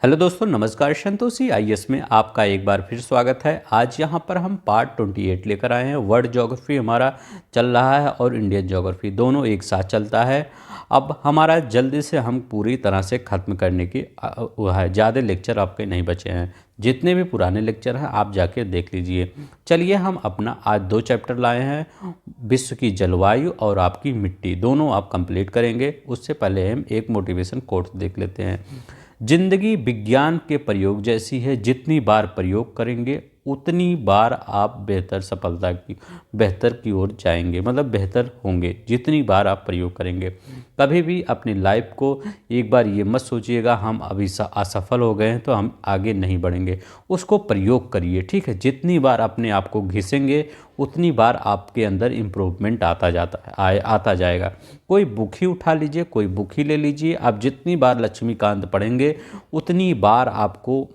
Hello दोस्तों, नमस्कार। Santoshi IAS में आपका एक बार फिर स्वागत है। आज यहाँ पर हम पार्ट 28 लेकर आए हैं। वर्ल्ड ज्योग्राफी हमारा चल रहा है और इंडियन ज्योग्राफी दोनों एक साथ चलता है। अब हमारा जल्दी से हम पूरी तरह से ख़त्म करने की वो है। ज़्यादा लेक्चर आपके नहीं बचे हैं। जितने भी पुराने लेक्चर हैं आप जाके देख लीजिए। चलिए हम अपना आज 2 चैप्टर लाए हैं। विश्व की जलवायु और आपकी मिट्टी, दोनों आप कंप्लीट करेंगे। उससे पहले हम एक मोटिवेशन कोट्स देख लेते हैं। जिंदगी विज्ञान के प्रयोग जैसी है, जितनी बार प्रयोग करेंगे उतनी बार आप बेहतर की ओर जाएंगे, मतलब बेहतर होंगे जितनी बार आप प्रयोग करेंगे। कभी भी अपनी लाइफ को एक बार ये मत सोचिएगा हम अभी असफल हो गए हैं तो हम आगे नहीं बढ़ेंगे। उसको प्रयोग करिए, ठीक है। जितनी बार अपने आप को घिसेंगे उतनी बार आपके अंदर इम्प्रूवमेंट आता जाएगा। कोई बुक ही उठा लीजिए, कोई बुक ही ले लीजिए। आप जितनी बार लक्ष्मीकांत पढ़ेंगे उतनी बार आपको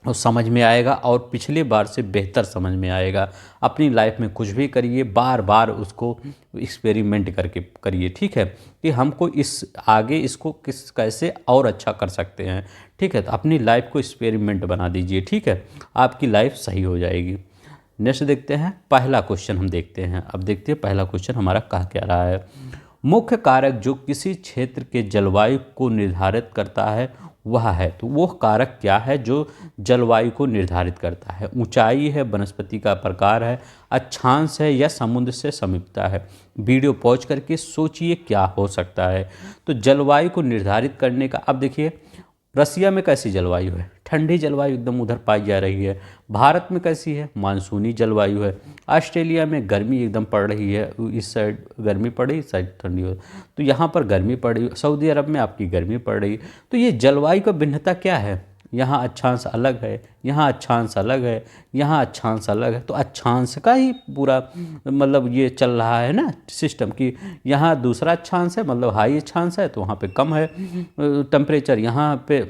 वो समझ में आएगा और पिछले बार से बेहतर समझ में आएगा। अपनी लाइफ में कुछ भी करिए, बार बार उसको एक्सपेरिमेंट करके करिए, ठीक है, कि हमको इसको कैसे और अच्छा कर सकते हैं, ठीक है। तो अपनी लाइफ को एक्सपेरिमेंट बना दीजिए, ठीक है। आपकी लाइफ सही हो जाएगी। नेक्स्ट देखते हैं, पहला क्वेश्चन हम देखते हैं। अब देखते हैं पहला क्वेश्चन हमारा कह क्या रहा है। मुख्य कारक जो किसी क्षेत्र के जलवायु को निर्धारित करता है वह है, तो वो कारक क्या है जो जलवायु को निर्धारित करता है? ऊंचाई है, वनस्पति का प्रकार है, अक्षांश है, या समुद्र से समीपता है? वीडियो पॉज करके सोचिए क्या हो सकता है। तो जलवायु को निर्धारित करने का, अब देखिए रसिया में कैसी जलवायु है? ठंडी जलवायु एकदम उधर पाई जा रही है। भारत में कैसी है? मानसूनी जलवायु है। ऑस्ट्रेलिया में गर्मी एकदम पड़ रही है, इस साइड गर्मी पड़ रही, इस साइड ठंडी हो, तो यहाँ पर गर्मी पड़ रही। सऊदी अरब में आपकी गर्मी पड़ रही। तो ये जलवायु का भिन्नता क्या है? यहाँ अक्षांश अलग है, यहाँ अक्षांश अलग है, यहाँ अक्षांश अलग है। तो अक्षांश का ही पूरा मतलब ये चल रहा है ना सिस्टम, कि यहाँ दूसरा अक्षांश है, मतलब हाई अक्षांश है तो वहाँ पे कम है टेम्परेचर, यहाँ पे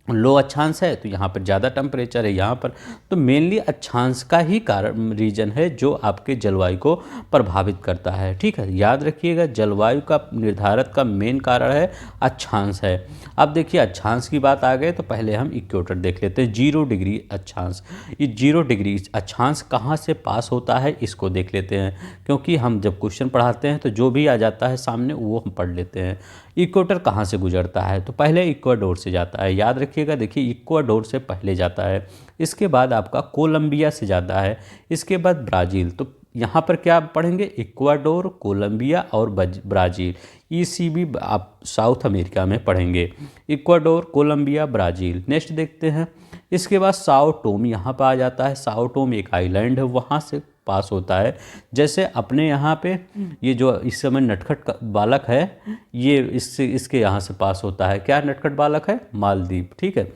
लो अक्षांश है तो यहाँ पर ज़्यादा टेम्परेचर है यहाँ पर। तो मेनली अक्षांश का ही कारण रीजन है जो आपके जलवायु को प्रभावित करता है, ठीक है। याद रखिएगा जलवायु का निर्धारक का मेन कारण है अक्षांश है। अब देखिए अक्षांश की बात आ गई तो पहले हम इक्वेटर देख लेते हैं। 0 डिग्री अक्षांश, ये 0 डिग्री अक्षांश कहाँ से पास होता है इसको देख लेते हैं, क्योंकि हम जब क्वेश्चन पढ़ाते हैं तो जो भी आ जाता है सामने वो हम पढ़ लेते हैं। इक्वेटर कहाँ से गुजरता है? तो पहले इक्वाडोर से जाता है। याद रखिएगा, देखिए इक्वाडोर से पहले जाता है, इसके बाद आपका कोलंबिया से जाता है, इसके बाद ब्राज़ील। तो यहाँ पर क्या पढ़ेंगे? इक्वाडोर, कोलंबिया और ब्राज़ील। ईसीबी आप साउथ अमेरिका में पढ़ेंगे। Ecuador, Colombia, Brazil. नेक्स्ट देखते हैं, इसके बाद साओ टोम यहाँ पर आ जाता है। साओ टोम एक आइलैंड है, वहाँ से पास होता है। जैसे अपने यहाँ पे ये जो इस समय नटखट बालक है, ये इसके यहाँ से पास होता है। क्या नटखट बालक है? मालदीव, ठीक है।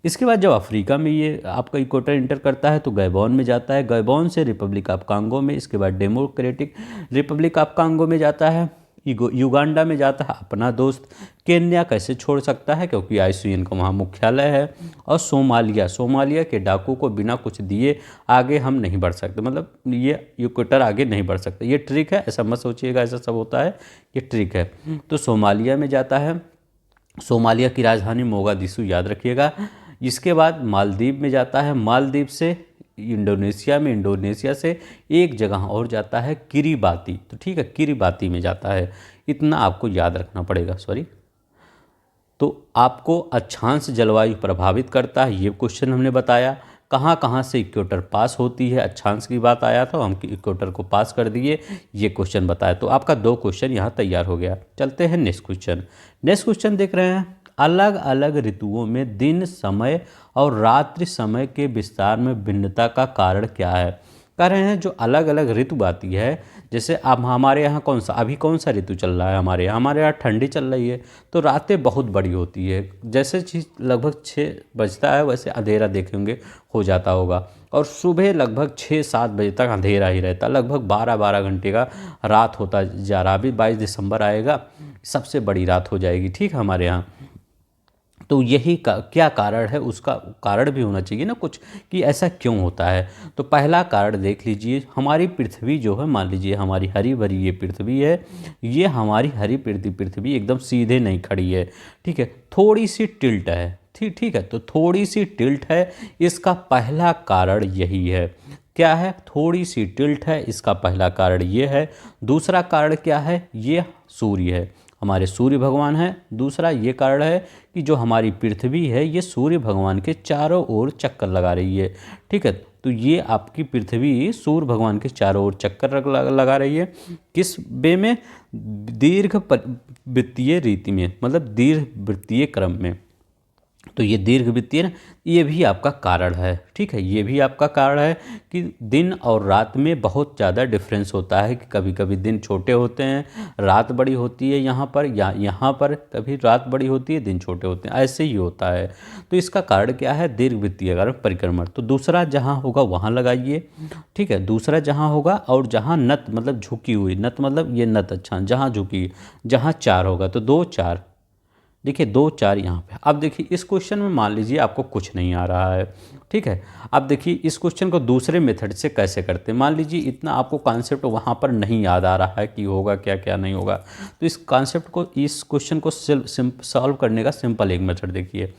इसके बाद जब अफ्रीका में ये आपका इक्वेटर इंटर करता है तो गैबॉन में जाता है। गैबॉन से रिपब्लिक ऑफ कांगो में, इसके बाद डेमोक्रेटिक रिपब्लिक ऑफ कांगो में जाता है। युगांडा में जाता है अपना दोस्त। केन्या कैसे छोड़ सकता है, क्योंकि आईयूसीएन का वहाँ मुख्यालय है। और सोमालिया के डाकू को बिना कुछ दिए आगे हम नहीं बढ़ सकते, मतलब ये इक्वेटर आगे नहीं बढ़ सकते। ये ट्रिक है, ऐसा मत सोचिएगा ऐसा सब होता है, ये ट्रिक है। तो सोमालिया में जाता है। सोमालिया की राजधानी मोगादिशु, याद रखिएगा। इसके बाद मालदीव में जाता है। मालदीव से इंडोनेशिया से एक जगह और जाता है, किरिबाती। तो ठीक है, किरिबाती में जाता है। इतना आपको याद रखना पड़ेगा, सॉरी। तो आपको अक्षांश जलवायु प्रभावित करता है, ये क्वेश्चन हमने बताया। कहाँ कहाँ से इक्वेटर पास होती है, अक्षांश की बात आया था, हम इक्वेटर को पास कर दिए, ये क्वेश्चन बताया। तो आपका 2 क्वेश्चन यहाँ तैयार हो गया। चलते हैं नेक्स्ट क्वेश्चन। नेक्स्ट क्वेश्चन देख रहे हैं, अलग अलग ऋतुओं में दिन समय और रात्रि समय के विस्तार में भिन्नता का कारण क्या है? कह रहे हैं जो अलग अलग ऋतु आती है, जैसे अब हमारे यहाँ कौन सा ऋतु चल रहा है? हमारे यहाँ ठंडी चल रही है, तो रातें बहुत बड़ी होती है। जैसे चीज़ लगभग 6 बजता है वैसे अंधेरा देखेंगे हो जाता होगा, और सुबह लगभग 6-7 बजे तक अंधेरा ही रहता, लगभग 12-12 घंटे का रात होता जा रहा। अभी 22 दिसंबर आएगा, सबसे बड़ी रात हो जाएगी, ठीक है, हमारे यहाँ। तो यही क्या कारण है, उसका कारण भी होना चाहिए ना कुछ, कि ऐसा क्यों होता है। तो पहला कारण देख लीजिए, हमारी पृथ्वी जो है, मान लीजिए हमारी हरी भरी ये पृथ्वी है, ये हमारी हरी पृथ्वी एकदम सीधे नहीं खड़ी है, ठीक है, थोड़ी सी टिल्ट है, ठीक है, तो थोड़ी सी टिल्ट है, इसका पहला कारण यही है। क्या है? थोड़ी सी टिल्ट है, इसका पहला कारण ये है। दूसरा कारण क्या है? ये सूर्य है, हमारे सूर्य भगवान है। दूसरा ये कारण है कि जो हमारी पृथ्वी है ये सूर्य भगवान के चारों ओर चक्कर लगा रही है। ठीक है, तो ये आपकी पृथ्वी सूर्य भगवान के चारों ओर चक्कर लगा रही है। किस वे में? दीर्घ वृत्तीय रीति में, मतलब दीर्घ वृत्तीय क्रम में। तो ये दीर्घ वृत्तीय, ये भी आपका कारण है। ठीक है, ये भी आपका कारण है कि दिन और रात में बहुत ज़्यादा डिफरेंस होता है कि कभी कभी दिन छोटे होते हैं, रात बड़ी होती है यहाँ पर, या यहाँ पर कभी रात बड़ी होती है, दिन छोटे होते हैं, ऐसे ही होता है। तो इसका कारण क्या है? दीर्घ वृत्तीय कारण परिक्रमण। तो दूसरा जहाँ होगा वहाँ लगाइए। ठीक है, दूसरा जहाँ होगा, और जहाँ नत मतलब झुकी हुई, नत मतलब ये नत, अच्छा, जहाँ झुकी, जहाँ 4 होगा तो 2 4, देखिए 2 4 यहाँ पे। अब देखिए इस क्वेश्चन में मान लीजिए आपको कुछ नहीं आ रहा है। ठीक है, अब देखिए इस क्वेश्चन को दूसरे मेथड से कैसे करते हैं। मान लीजिए इतना आपको कॉन्सेप्ट वहाँ पर नहीं याद आ रहा है कि होगा क्या क्या नहीं होगा, तो इस कॉन्सेप्ट को, इस क्वेश्चन को सॉल्व करने का सिंपल एक मेथड देखिए।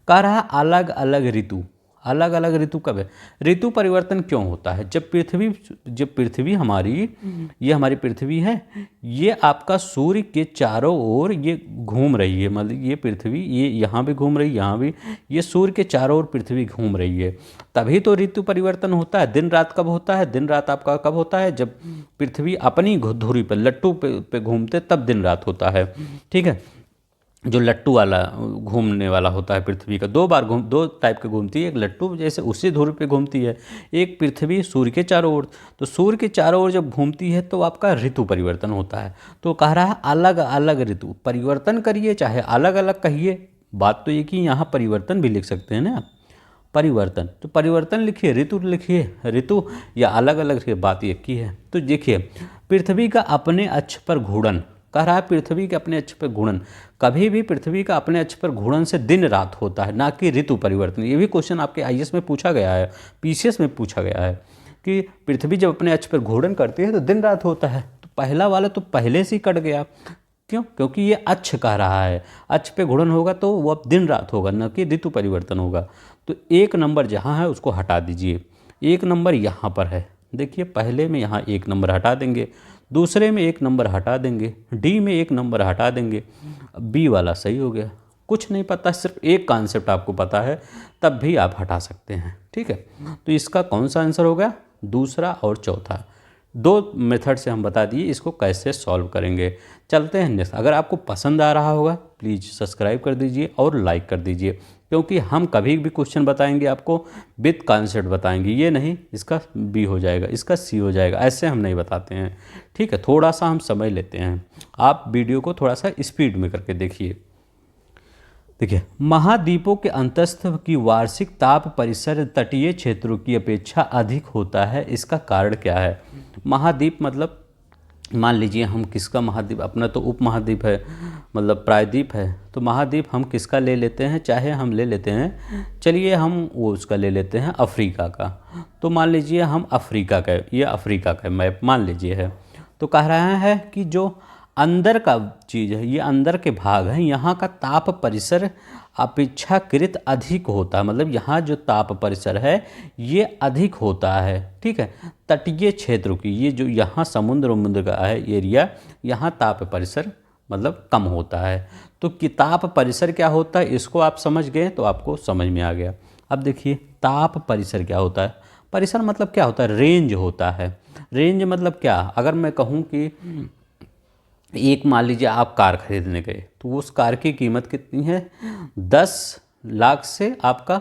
कह रहा है अलग अलग ऋतु, अलग अलग ऋतु कब है? ऋतु परिवर्तन क्यों होता है? जब पृथ्वी हमारी, ये हमारी पृथ्वी है, ये आपका सूर्य के चारों ओर ये घूम रही है, मतलब ये पृथ्वी, ये यहाँ भी घूम रही है, यहाँ भी, ये सूर्य के चारों ओर पृथ्वी घूम रही है, तभी तो ऋतु परिवर्तन होता है। दिन रात कब होता है? दिन रात आपका कब होता है? जब पृथ्वी अपनी धुरी पर, लट्टू पे घूमते, तब दिन रात होता है। ठीक है, जो लट्टू वाला घूमने वाला होता है पृथ्वी का, दो टाइप के घूमती है, एक लट्टू जैसे उसी धुरी पे घूमती है, एक पृथ्वी सूर्य के चारों ओर। तो सूर्य के चारों ओर जब घूमती है तो आपका ऋतु परिवर्तन होता है। तो कह रहा है अलग अलग ऋतु परिवर्तन करिए, चाहे अलग अलग कहिए, बात तो ये कि यहाँ परिवर्तन भी लिख सकते हैं ना आप, परिवर्तन, तो परिवर्तन लिखिए, ऋतु लिखिए, ऋतु या अलग अलग लिखिए, बात एक ही है। तो देखिए पृथ्वी का अपने अक्ष पर घूर्णन, कह रहा है पृथ्वी के अपने अक्ष पर घूर्णन, कभी भी पृथ्वी का अपने अक्ष पर घूर्णन से दिन रात होता है, ना कि ऋतु परिवर्तन। ये भी क्वेश्चन आपके आईएएस में पूछा गया है, पीसीएस में पूछा गया है कि पृथ्वी जब अपने अक्ष पर घूर्णन करती है तो दिन रात होता है। तो पहला वाला तो पहले से ही कट गया, क्यों? क्योंकि ये अक्ष कह रहा है, अक्ष पे घूर्णन होगा तो वो अब दिन रात होगा, न कि ऋतु परिवर्तन होगा। तो 1 नंबर जहाँ है उसको हटा दीजिए, 1 नंबर यहाँ पर है, देखिए पहले में यहाँ 1 नंबर हटा देंगे, दूसरे में 1 नंबर हटा देंगे, डी में 1 नंबर हटा देंगे, बी वाला सही हो गया। कुछ नहीं पता, सिर्फ एक कॉन्सेप्ट आपको पता है, तब भी आप हटा सकते हैं। ठीक है, तो इसका कौन सा आंसर हो गया? दूसरा और चौथा। 2 मेथड से हम बता दिए इसको कैसे सॉल्व करेंगे। चलते हैं नेक्स्ट। अगर आपको पसंद आ रहा होगा प्लीज़ सब्सक्राइब कर दीजिए और लाइक कर दीजिए, क्योंकि हम कभी भी क्वेश्चन बताएंगे आपको विद कॉन्सेप्ट बताएंगे, ये नहीं इसका बी हो जाएगा, इसका सी हो जाएगा, ऐसे हम नहीं बताते हैं। ठीक है, थोड़ा सा हम समझ लेते हैं, आप वीडियो को थोड़ा सा स्पीड में करके देखिए। देखिए महाद्वीपों के अंतस्थ की वार्षिक ताप परिसर तटीय क्षेत्रों की अपेक्षा अधिक होता है, इसका कारण क्या है? महाद्वीप मतलब मान लीजिए हम किसका महाद्वीप, अपना तो उप महाद्वीप है, मतलब प्रायद्वीप है, तो महाद्वीप हम किसका ले लेते हैं, चाहे हम ले लेते हैं, चलिए हम वो उसका ले लेते हैं अफ्रीका का। तो मान लीजिए हम अफ्रीका का, ये अफ्रीका का मैप मान लीजिए है। तो कह रहा है कि जो अंदर का चीज़ है, ये अंदर के भाग हैं, यहाँ का ताप परिसर अपेक्षाकृत अधिक होता है, मतलब यहाँ जो ताप परिसर है ये अधिक होता है। ठीक है, तटीय क्षेत्रों की, ये जो यहाँ समुद्र का है एरिया, यहाँ ताप परिसर मतलब कम होता है। तो कि ताप परिसर क्या होता है, इसको आप समझ गए तो आपको समझ में आ गया। अब देखिए ताप परिसर क्या होता है, परिसर मतलब क्या होता है, रेंज होता है। रेंज मतलब क्या, अगर मैं कहूँ कि एक मान लीजिए आप कार खरीदने गए, तो उस कार की कीमत कितनी है, 10 लाख से आपका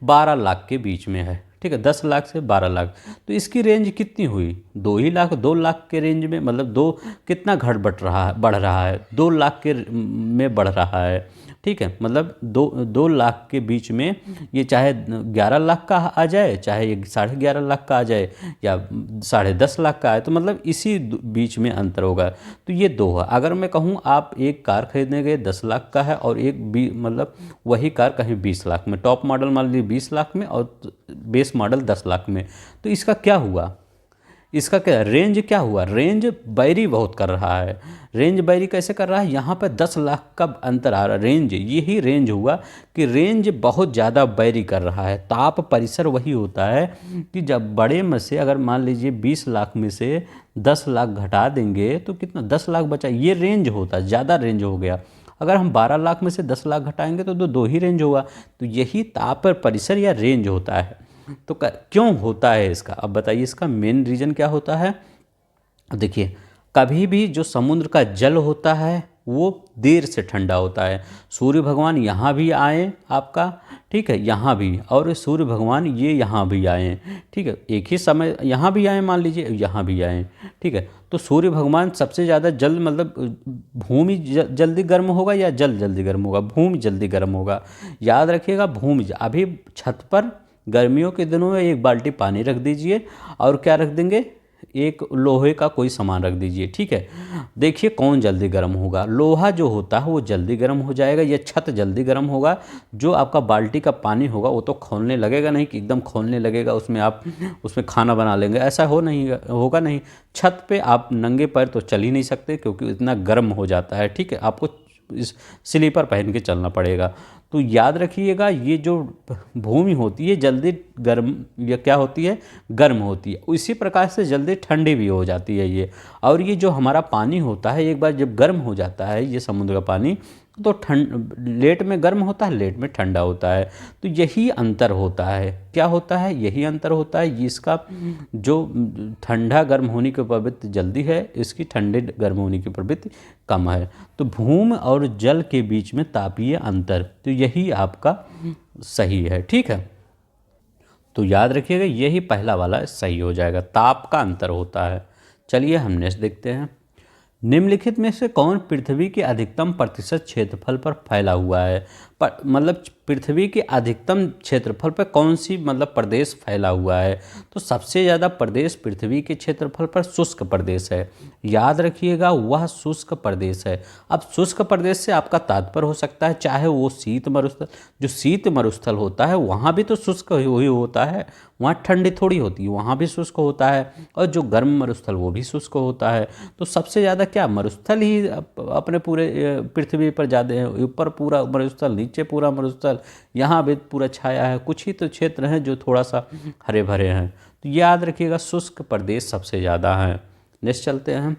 12 लाख के बीच में है। ठीक है, 10 लाख से 12 लाख, तो इसकी रेंज कितनी हुई, 2 ही लाख, 2 लाख के रेंज में, मतलब 2 कितना बढ़ रहा है, 2 लाख के में बढ़ रहा है। ठीक है, मतलब 2 लाख के बीच में ये चाहे 11 लाख का आ जाए, चाहे ये 11.5 लाख का आ जाए, या 10.5 लाख का आए, तो मतलब इसी बीच में अंतर होगा। तो ये 2 है। अगर मैं कहूँ आप एक कार खरीदने गए 10 लाख का है, और एक मतलब वही कार कहीं 20 लाख में, टॉप मॉडल मान लीजिए 20 लाख में और बेस मॉडल 10 लाख में, तो इसका क्या हुआ, इसका क्या रेंज क्या हुआ, रेंज बैरी बहुत कर रहा है। रेंज बैरी कैसे कर रहा है, यहाँ पर 10 लाख का अंतर आ रहा है। रेंज, यही रेंज हुआ कि रेंज बहुत ज़्यादा बैरी कर रहा है। ताप परिसर वही होता है कि जब बड़े में से अगर मान लीजिए 20 लाख में से 10 लाख घटा देंगे तो कितना 10 लाख बचा, ये रेंज होता है, ज़्यादा रेंज हो गया। अगर हम 12 लाख में से 10 लाख घटाएंगे तो दो ही रेंज होगा। तो यही ताप परिसर या रेंज होता है। तो क्यों होता है इसका, अब बताइए इसका मेन रीज़न क्या होता है। देखिए, कभी भी जो समुद्र का जल होता है वो देर से ठंडा होता है। सूर्य भगवान यहाँ भी आए आपका, ठीक है, यहाँ भी, और सूर्य भगवान ये यहाँ भी आए, ठीक है, एक ही समय यहाँ भी आए, मान लीजिए यहाँ भी आए, ठीक है। तो सूर्य भगवान सबसे ज़्यादा जल्द, मतलब भूमि जल्दी गर्म होगा या जल जल्दी गर्म होगा, भूमि जल्दी गर्म होगा। याद रखिएगा, भूमि, अभी छत पर गर्मियों के दिनों में एक बाल्टी पानी रख दीजिए और क्या रख देंगे, एक लोहे का कोई सामान रख दीजिए, ठीक है। देखिए कौन जल्दी गर्म होगा, लोहा जो होता है वो जल्दी गर्म हो जाएगा या छत जल्दी गर्म होगा। जो आपका बाल्टी का पानी होगा वो तो खौलने लगेगा नहीं कि एकदम खौलने लगेगा, उसमें आप उसमें खाना बना लेंगे, ऐसा होगा नहीं। छत पे आप नंगे पैर तो चल ही नहीं सकते क्योंकि इतना गर्म हो जाता है, ठीक है। आपको इस स्लीपर पहन के चलना पड़ेगा। तो याद रखिएगा, ये जो भूमि होती है जल्दी गर्म या क्या होती है, गर्म होती है, इसी प्रकार से जल्दी ठंडी भी हो जाती है ये। और ये जो हमारा पानी होता है एक बार जब गर्म हो जाता है ये समुद्र का पानी, तो लेट में गर्म होता है, लेट में ठंडा होता है। तो यही अंतर होता है, क्या होता है, यही अंतर होता है। ये इसका जो ठंडा गर्म होने की प्रवृत्ति जल्दी है, इसकी ठंडे गर्म होने की प्रवृत्ति कम है। तो भूमि और जल के बीच में तापीय अंतर, तो यही आपका सही है, ठीक है। तो याद रखिएगा यही पहला वाला सही हो जाएगा, ताप का अंतर होता है। चलिए हम नेक्स्ट देखते हैं। निम्नलिखित में से कौन पृथ्वी के अधिकतम प्रतिशत क्षेत्रफल पर फैला हुआ है, मतलब पृथ्वी के अधिकतम क्षेत्रफल पर कौन सी मतलब प्रदेश फैला हुआ है। तो सबसे ज़्यादा प्रदेश पृथ्वी के क्षेत्रफल पर शुष्क प्रदेश है। याद रखिएगा वह शुष्क प्रदेश है। अब शुष्क प्रदेश से आपका तात्पर्य हो सकता है चाहे वो शीत मरुस्थल, जो शीत मरुस्थल होता है वहाँ भी तो शुष्क ही होता है, वहाँ ठंडी थोड़ी होती है, वहाँ भी शुष्क होता है। और जो गर्म मरुस्थल वो भी शुष्क होता है। तो सबसे ज़्यादा क्या मरुस्थल ही अपने पूरे पृथ्वी पर ज़्यादा है, ऊपर पूरा मरुस्थल, नीचे पूरा मरुस्थल, यहाँ भी पूरा छाया है। कुछ ही तो क्षेत्र हैं जो थोड़ा सा हरे भरे हैं। तो याद रखिएगा शुष्क प्रदेश सबसे ज़्यादा है। नेक्स्ट चलते हैं।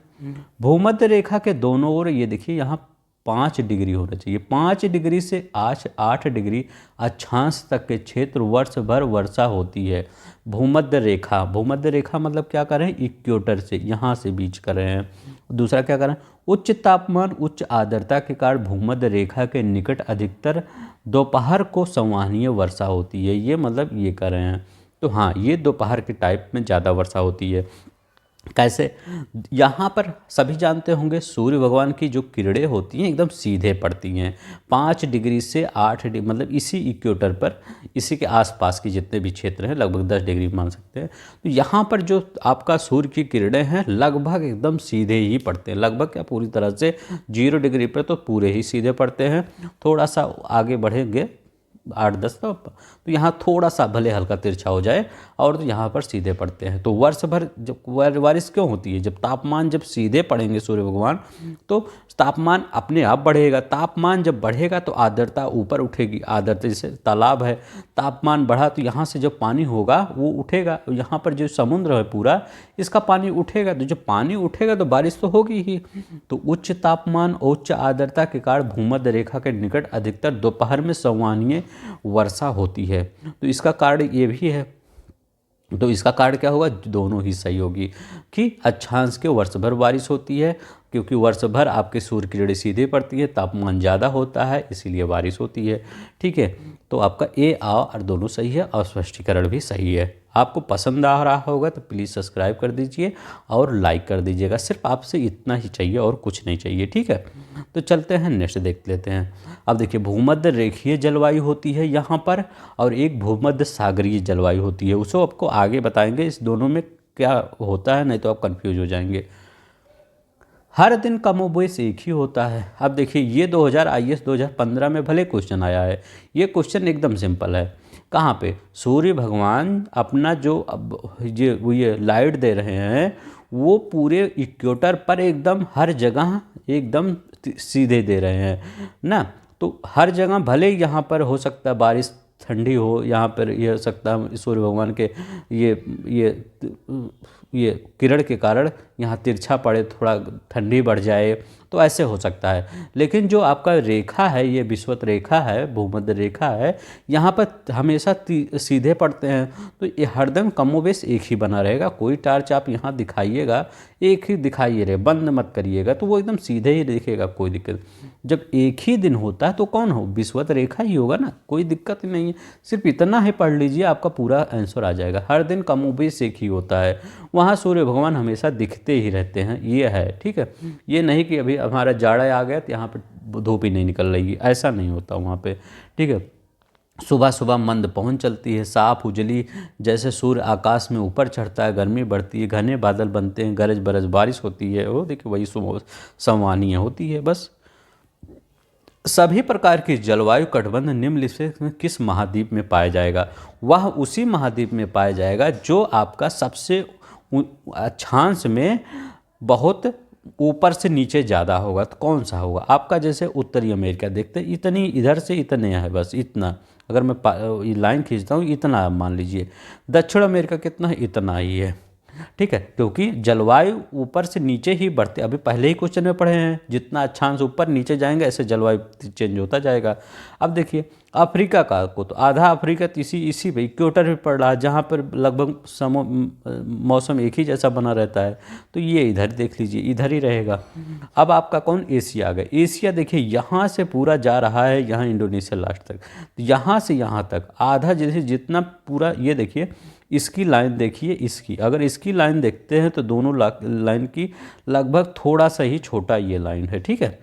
भूमध्य रेखा के दोनों ओर ये देखिए यहाँ 5 डिग्री होना चाहिए। 5 डिग्री से 8 डिग्री अक्षांश तक के क्षेत्र वर्ष भर वर्षा होती है। भूमध्य रेखा, भूमध्य रेखा मतलब क्या कर रहे हैं, इक्वेटर से यहाँ से बीच कर रहे हैं। दूसरा क्या कर रहे हैं, उच्च तापमान उच्च आर्द्रता के कारण भूमध्य रेखा के निकट अधिकतर दोपहर को संवहनीय वर्षा होती है। ये मतलब ये कर रहे हैं। तो हाँ, ये दोपहर के टाइप में ज़्यादा वर्षा होती है। कैसे, यहाँ पर सभी जानते होंगे सूर्य भगवान की जो किरणें होती हैं एकदम सीधे पड़ती हैं। 5 डिग्री से 8 डिग्री मतलब इसी इक्वेटर पर, इसी के आसपास के जितने भी क्षेत्र हैं लगभग 10 डिग्री मान सकते हैं। तो यहाँ पर जो आपका सूर्य की किरणें हैं लगभग एकदम सीधे ही पड़ते हैं। लगभग क्या, पूरी तरह से 0 डिग्री पर तो पूरे ही सीधे पड़ते हैं। थोड़ा सा आगे बढ़ेंगे 8-10 तो यहाँ थोड़ा सा भले हल्का तिरछा हो जाए और तो यहाँ पर सीधे पड़ते हैं। तो वर्ष भर जब बारिश क्यों होती है, जब तापमान जब सीधे पड़ेंगे सूर्य भगवान तो तापमान अपने आप बढ़ेगा। तापमान जब बढ़ेगा तो आर्द्रता ऊपर उठेगी। आर्द्रता जैसे तालाब है, तापमान बढ़ा तो यहाँ से जब पानी होगा वो उठेगा। यहाँ पर जो समुद्र है पूरा इसका पानी उठेगा, तो जब पानी उठेगा तो बारिश तो होगी ही। तो उच्च तापमान और उच्च आर्द्रता के कारण भूमध्य रेखा के निकट अधिकतर दोपहर में संवहनीय वर्षा होती है। तो इसका कारण ये भी है। तो इसका कारण क्या होगा, दोनों ही सही होगी कि अक्षांश के वर्ष भर बारिश होती है, क्योंकि वर्ष भर आपके सूर्य की किरणें सीधे पड़ती है, तापमान ज़्यादा होता है, इसीलिए बारिश होती है। ठीक है, तो आपका ए और दोनों सही है और स्पष्टीकरण भी सही है। आपको पसंद आ रहा होगा तो प्लीज़ सब्सक्राइब कर दीजिए और लाइक कर दीजिएगा। सिर्फ आपसे इतना ही चाहिए और कुछ नहीं चाहिए। ठीक है, तो चलते हैं नेक्स्ट देख लेते हैं। अब देखिए, भूमध्य रेखीय जलवायु होती है यहाँ पर और एक भूमध्य सागरीय जलवायु होती है। उसको आपको आगे बताएंगे इस दोनों में क्या होता है, नहीं तो आप कंफ्यूज हो जाएंगे। हर दिन कमोबेश एक ही होता है। अब देखिए ये 2000 आईएएस 2015 में भले क्वेश्चन आया है। ये क्वेश्चन एकदम सिंपल है। कहाँ पे सूर्य भगवान अपना जो अब ये लाइट दे रहे हैं वो पूरे इक्वेटर पर एकदम हर जगह एकदम सीधे दे रहे हैं ना। तो हर जगह भले यहाँ पर हो सकता है बारिश ठंडी हो, यहाँ पर ये हो सकता है सूर्य भगवान के ये ये किरण के कारण यहाँ तिरछा पड़े, थोड़ा ठंडी बढ़ जाए, तो ऐसे हो सकता है। लेकिन जो आपका रेखा है, ये विषुवत रेखा है, भूमध्य रेखा है, यहाँ पर हमेशा सीधे पड़ते हैं, तो ये हरदम कमोबेश एक ही बना रहेगा। कोई टार्च आप यहाँ दिखाइएगा, एक ही दिखाइए रहे, बंद मत करिएगा, तो वो एकदम सीधे ही दिखेगा, कोई दिक्कत। जब एक ही दिन होता है तो कौन हो, विषुवत रेखा ही होगा ना, कोई दिक्कत ही नहीं है। सिर्फ इतना ही पढ़ लीजिए, आपका पूरा आंसर आ जाएगा। हर दिन कमोबेश एक ही होता है, वहाँ सूर्य भगवान हमेशा दिखते ही रहते हैं, ये है। ठीक है, ये नहीं कि अभी हमारा जाड़ा आ गया तो यहाँ पे धूप ही नहीं निकल रही है, ऐसा नहीं होता वहाँ पे। ठीक है, सुबह सुबह मंद पवन चलती है, साफ उजली, जैसे सूर्य आकाश में ऊपर चढ़ता है, गर्मी बढ़ती है, घने बादल बनते हैं, गरज बरज बारिश होती है, वो देखिए वही संवानियाँ होती है। बस सभी प्रकार की जलवायु कटबंध निम्नलिखित में किस महाद्वीप में पाया जाएगा? वह उसी महाद्वीप में पाया जाएगा जो आपका सबसे अक्षांश में बहुत ऊपर से नीचे ज़्यादा होगा। तो कौन सा होगा आपका? जैसे उत्तरी अमेरिका देखते हैं, इतनी इधर से इतने है, बस इतना। अगर मैं ये लाइन खींचता हूँ, इतना मान लीजिए। दक्षिण अमेरिका कितना है? इतना ही है। ठीक है, क्योंकि जलवायु ऊपर से नीचे ही बढ़ते, अभी पहले ही क्वेश्चन में पढ़े हैं, जितना अक्षांश ऊपर नीचे जाएंगे ऐसे जलवायु चेंज होता जाएगा। अब देखिए अफ्रीका का को तो आधा अफ्रीका तो इसी पे इक्वेटर पे पड़ रहा है, जहाँ पर लगभग मौसम एक ही जैसा बना रहता है। तो ये इधर देख लीजिए, इधर ही रहेगा। अब आपका कौन? एशिया आ गया। एशिया देखिए यहाँ से पूरा जा रहा है, यहाँ इंडोनेशिया लास्ट तक, तो यहाँ से यहाँ तक आधा, जैसे जितना पूरा, ये देखिए इसकी लाइन देखिए, इसकी अगर इसकी लाइन देखते हैं तो दोनों लाइन की लगभग थोड़ा सा ही छोटा ये लाइन है। ठीक है,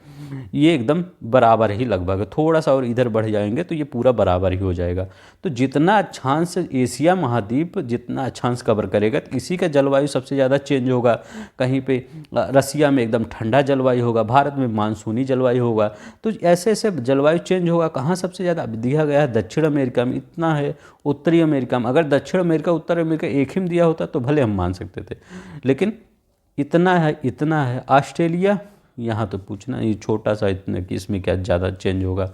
ये एकदम बराबर ही लगभग है, थोड़ा सा और इधर बढ़ जाएंगे तो ये पूरा बराबर ही हो जाएगा। तो जितना अक्षांश एशिया महाद्वीप जितना अक्षांश कवर करेगा, तो इसी का जलवायु सबसे ज़्यादा चेंज होगा। कहीं पे रसिया में एकदम ठंडा जलवायु होगा, भारत में मानसूनी जलवायु होगा। तो ऐसे ऐसे जलवायु चेंज होगा। कहाँ सबसे ज़्यादा दिया गया है? दक्षिण अमेरिका में इतना है, उत्तरी अमेरिका में। अगर दक्षिण अमेरिका उत्तर अमेरिका एक ही में दिया होता तो भले हम मान सकते थे, लेकिन इतना है, इतना है। ऑस्ट्रेलिया यहाँ तो पूछना, ये छोटा सा इतना कि इसमें क्या ज़्यादा चेंज होगा।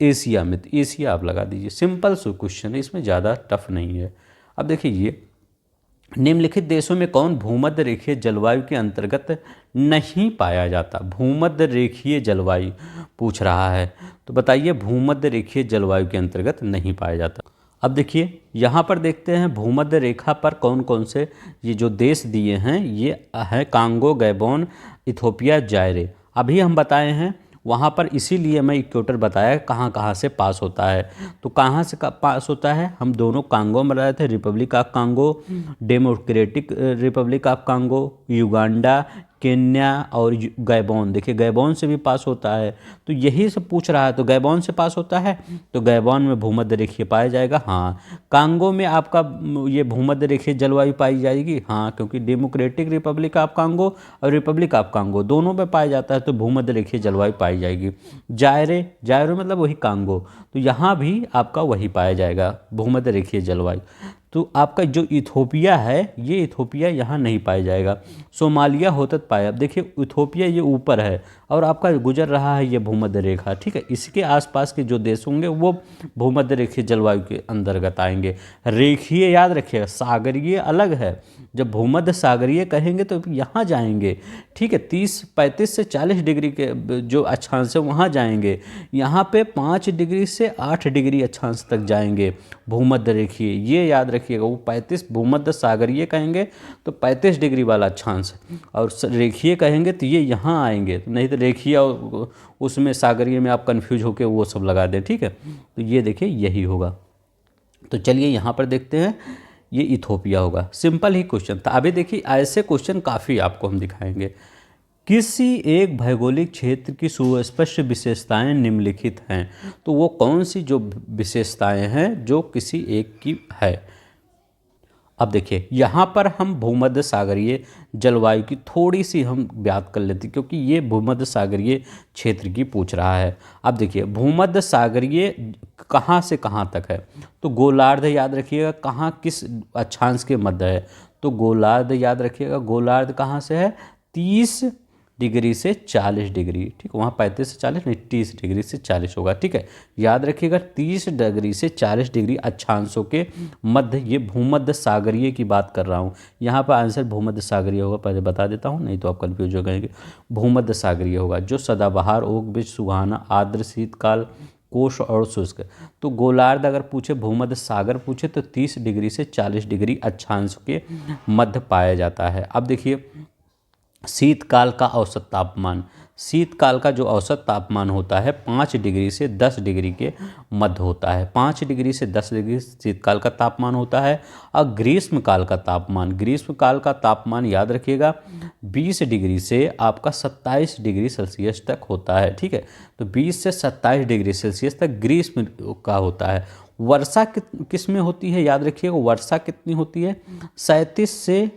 एशिया में, तो एशिया आप लगा दीजिए। सिंपल सा क्वेश्चन है, इसमें ज़्यादा टफ नहीं है। अब देखिए ये निम्नलिखित देशों में कौन भूमध्य रेखीय जलवायु के अंतर्गत नहीं पाया जाता? भूमध्य रेखीय जलवायु पूछ रहा है, तो बताइए भूमध्य रेखीय जलवायु के अंतर्गत नहीं पाया जाता। अब देखिए यहाँ पर देखते हैं भूमध्य रेखा पर कौन कौन से ये जो देश दिए हैं, ये है कांगो, गैबोन, इथोपिया, जायरे। अभी हम बताए हैं वहाँ पर, इसीलिए मैं इक्वेटर बताया कहाँ कहाँ से पास होता है। तो कहाँ से पास होता है? हम दोनों कांगो में रहे थे, Republic of Congo, democratic Republic of Congo, Uganda, Kenya और गैबोन। देखिए गैबोन से भी पास होता है, तो यही सब पूछ रहा है। तो गैबोन से पास होता है, तो गैबोन में भूमध्य रेखीय पाया जाएगा। हाँ, कांगो में आपका ये भूमध्य रेखीय जलवायु पाई जाएगी। हाँ, क्योंकि डेमोक्रेटिक रिपब्लिक ऑफ कांगो और रिपब्लिक ऑफ कांगो दोनों में पाया जाता है, तो भूमध्य रेखीय जलवायु पाई जाएगी। जायरे, जायरे मतलब वही कांगो, तो यहाँ भी आपका वही पाया जाएगा भूमध्य रेखीय जलवायु। तो आपका जो इथोपिया है, ये इथोपिया यहाँ नहीं पाया जाएगा। सोमालिया होता पाया। अब देखिए इथोपिया ये ऊपर है और आपका गुजर रहा है ये भूमध्य रेखा। ठीक है, इसके आसपास के जो देश होंगे वो भूमध्य रेखीय जलवायु के अंतर्गत आएंगे। रेखीय याद रखिएगा, सागरीय अलग है। जब भूमध्य सागरीय कहेंगे तो यहाँ जाएंगे। ठीक है, 35 से 40 डिग्री के जो अक्षांश है वहाँ जाएंगे। यहाँ पे 5 डिग्री से 8 डिग्री अक्षांश तक जाएंगे भूमध्य रेखीय, ये याद रखिएगा। वो 35 भूमध्य सागरीय कहेंगे तो 35 डिग्री वाला अक्षांश, और रेखीय कहेंगे तो ये यहाँ आएंगे। तो नहीं तो रेखीय और उसमें सागरीय में आप कंफ्यूज होकर वो सब लगा दें। ठीक है, तो ये देखिए यही होगा। तो चलिए यहाँ पर देखते हैं, ये इथोपिया होगा। सिंपल ही क्वेश्चन था। अभी देखिए ऐसे क्वेश्चन काफ़ी आपको हम दिखाएंगे। किसी एक भौगोलिक क्षेत्र की सुस्पष्ट विशेषताएं निम्नलिखित हैं, तो वो कौन सी जो विशेषताएं हैं जो किसी एक की है? अब देखिए यहाँ पर हम भूमध्य सागरीय जलवायु की थोड़ी सी हम बात कर लेते हैं, क्योंकि ये भूमध्य सागरीय क्षेत्र की पूछ रहा है। अब देखिए भूमध्य सागरीय कहाँ से कहाँ तक है, तो गोलार्ध याद रखिएगा कहाँ किस अक्षांश के मध्य है, तो गोलार्ध याद रखिएगा, गोलार्ध कहाँ से है 30 डिग्री से 40 डिग्री, ठीक है, वहाँ 35 से 40 नहीं 30 डिग्री से 40 होगा, ठीक है, याद रखिएगा 30 डिग्री से 40 डिग्री अक्षांशों के मध्य ये भूमध्य सागरीय की बात कर रहा हूँ। यहाँ पर आंसर भूमध्य सागरीय होगा, पहले बता देता हूँ नहीं तो आप कन्फ्यूज हो जाएंगे। भूमध्य सागरीय होगा जो सदाबहार, ओक बीज, सुहाना, आर्द्र, शीतकाल, कोश और शुष्क। तो गोलार्ध अगर पूछे, भूमध्य सागर पूछे तो 30 डिग्री से 40 डिग्री अक्षांश के मध्य पाया जाता है। अब देखिए शीतकाल का औसत तापमान, शीतकाल का जो औसत तापमान होता है 5 डिग्री से 10 डिग्री के मध्य होता है। 5 डिग्री से 10 डिग्री शीतकाल का तापमान होता है। और ग्रीष्मकाल का तापमान, ग्रीष्मकाल का तापमान याद रखिएगा 20 डिग्री से आपका 27 डिग्री सेल्सियस तक होता है, ठीक है। तो 20 से 27 डिग्री सेल्सियस तक ग्रीष्म का होता है। वर्षा किस में होती है याद रखिएगा, वर्षा कितनी होती है 37 से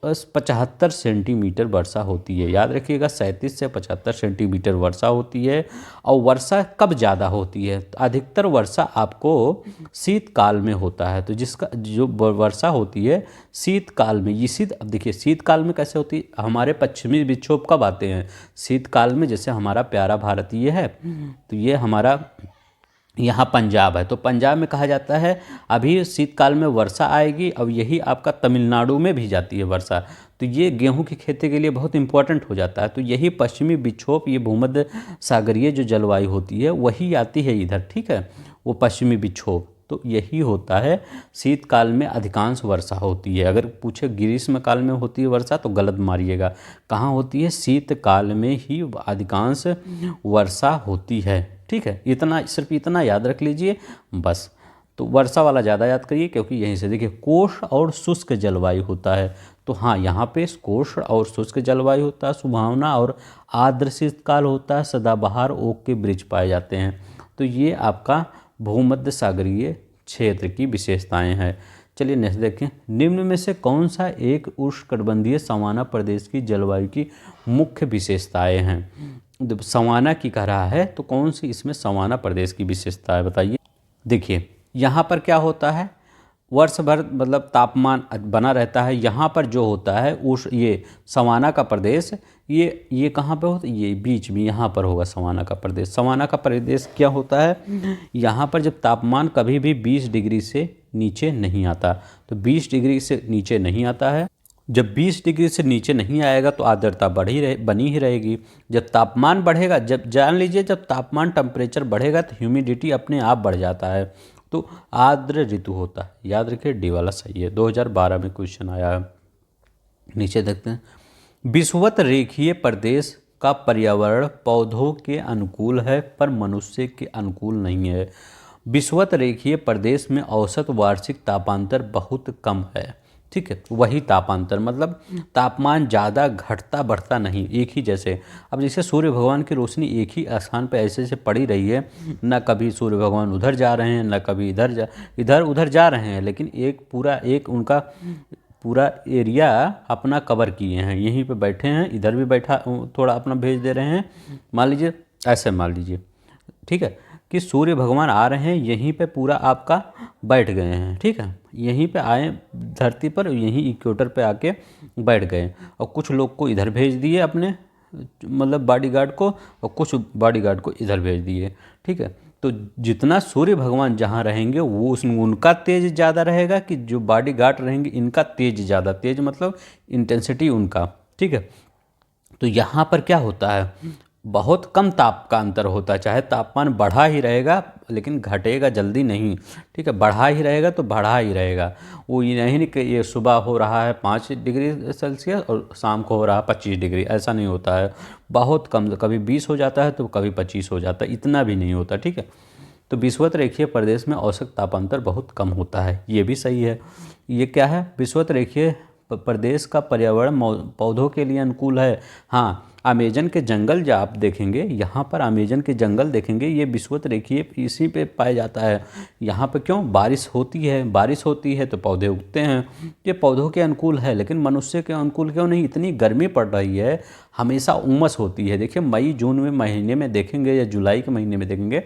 75 सेंटीमीटर वर्षा होती है, याद रखिएगा 37 से 75 सेंटीमीटर वर्षा होती है। और वर्षा कब ज़्यादा होती है, तो अधिकतर वर्षा आपको शीतकाल में होता है। तो जिसका जो वर्षा होती है शीतकाल में, ये अब देखिए शीतकाल में कैसे होती है, हमारे पश्चिमी विक्षोभ कब आते हैं शीतकाल में, जैसे हमारा प्यारा भारत ये है, तो ये हमारा यहाँ पंजाब है, तो पंजाब में कहा जाता है अभी शीतकाल में वर्षा आएगी। अब यही आपका तमिलनाडु में भी जाती है वर्षा, तो ये गेहूं की खेती के लिए बहुत इंपॉर्टेंट हो जाता है। तो यही पश्चिमी विक्षोभ, ये भूमध्य सागरीय जो जलवायु होती है वही आती है इधर, ठीक है, वो पश्चिमी विक्षोभ, तो यही होता है शीतकाल में अधिकांश वर्षा होती है। अगर पूछे ग्रीष्मकाल में होती है वर्षा तो गलत मारिएगा, कहाँ होती है शीतकाल में ही अधिकांश वर्षा होती है, ठीक है। इतना, सिर्फ इतना याद रख लीजिए बस। तो वर्षा वाला ज़्यादा याद करिए, क्योंकि यहीं से देखिए कोश और शुष्क जलवायु होता है, तो हाँ यहाँ पे कोश और शुष्क जलवायु होता है, सुहावना और आर्द्र शीतकाल होता है, सदाबहार, ओक के वृक्ष पाए जाते हैं। तो ये आपका भूमध्य सागरीय क्षेत्र की विशेषताएं हैं। चलिए नेक्स्ट देखें, निम्न में से कौन सा एक उष्णकटिबंधीय सवाना प्रदेश की जलवायु की मुख्य विशेषताएं हैं। सवाना की कह रहा है, तो कौन सी इसमें सवाना प्रदेश की विशेषता है बताइए। देखिए यहाँ पर क्या होता है, वर्ष भर मतलब तापमान बना रहता है। यहाँ पर जो होता है ये सवाना का प्रदेश, ये कहाँ पे होता है, ये बीच में यहाँ पर होगा सवाना का प्रदेश। सवाना का प्रदेश क्या होता है, यहाँ पर जब तापमान कभी भी 20 डिग्री से नीचे नहीं आता, तो 20 डिग्री से नीचे नहीं आता है। जब 20 डिग्री से नीचे नहीं आएगा तो आर्द्रता बनी ही रहेगी। जब तापमान बढ़ेगा, जब जान लीजिए जब तापमान टेम्परेचर बढ़ेगा तो ह्यूमिडिटी अपने आप बढ़ जाता है, तो आर्द्र ऋतु होता है। याद रखिए डी वाला सही है, 2012 में क्वेश्चन आया है। नीचे देखते हैं, विषुवत रेखीय प्रदेश का पर्यावरण पौधों के अनुकूल है पर मनुष्य के अनुकूल नहीं है। विषुवत रेखीय प्रदेश में औसत वार्षिक तापांतर बहुत कम है, ठीक है, वही तापांतर मतलब तापमान ज़्यादा घटता बढ़ता नहीं, एक ही जैसे। अब जैसे सूर्य भगवान की रोशनी एक ही स्थान पे ऐसे ऐसे पड़ी रही है, ना कभी सूर्य भगवान उधर जा रहे हैं ना कभी इधर उधर जा रहे हैं, लेकिन एक उनका पूरा एरिया अपना कवर किए हैं, यहीं पे बैठे हैं, इधर भी बैठा थोड़ा अपना भेज दे रहे हैं। मान लीजिए ऐसे, मान लीजिए ठीक है कि सूर्य भगवान आ रहे हैं, यहीं पे पूरा आपका बैठ गए हैं, ठीक है, यहीं पे आए धरती पर, यहीं इक्वेटर पे आके बैठ गए। और कुछ लोग को इधर भेज दिए अपने मतलब बॉडीगार्ड को, और कुछ बॉडीगार्ड को इधर भेज दिए, ठीक है। तो जितना सूर्य भगवान जहाँ रहेंगे वो उनका तेज ज़्यादा रहेगा, कि जो बॉडीगार्ड रहेंगे इनका तेज ज़्यादा, तेज मतलब इंटेंसिटी उनका, ठीक है। तो यहाँ पर क्या होता है, बहुत कम ताप का अंतर होता है, चाहे तापमान बढ़ा ही रहेगा लेकिन घटेगा जल्दी नहीं, ठीक है, बढ़ा ही रहेगा तो बढ़ा ही रहेगा। वो ये नहीं कि ये सुबह हो रहा है 5 डिग्री सेल्सियस और शाम को हो रहा है 25 डिग्री, ऐसा नहीं होता है, बहुत कम, कभी 20 हो जाता है तो कभी 25 हो जाता है, इतना भी नहीं होता, ठीक है। तो विषुवत रेखीय प्रदेश में औसत तापांतर बहुत कम होता है, ये भी सही है। ये क्या है, विषुवत रेखीय प्रदेश का पर्यावरण पौधों के लिए अनुकूल है। हाँ, अमेजन के जंगल जो आप देखेंगे, यहाँ पर अमेजन के जंगल देखेंगे, ये विषुवत रेखीय इसी पे पाया जाता है। यहाँ पे क्यों? बारिश होती है तो पौधे उगते हैं, ये पौधों के अनुकूल है। लेकिन मनुष्य के अनुकूल क्यों नहीं? इतनी गर्मी पड़ रही है, हमेशा उमस होती है। देखिए मई जून में महीने में देखेंगे या जुलाई के महीने में देखेंगे,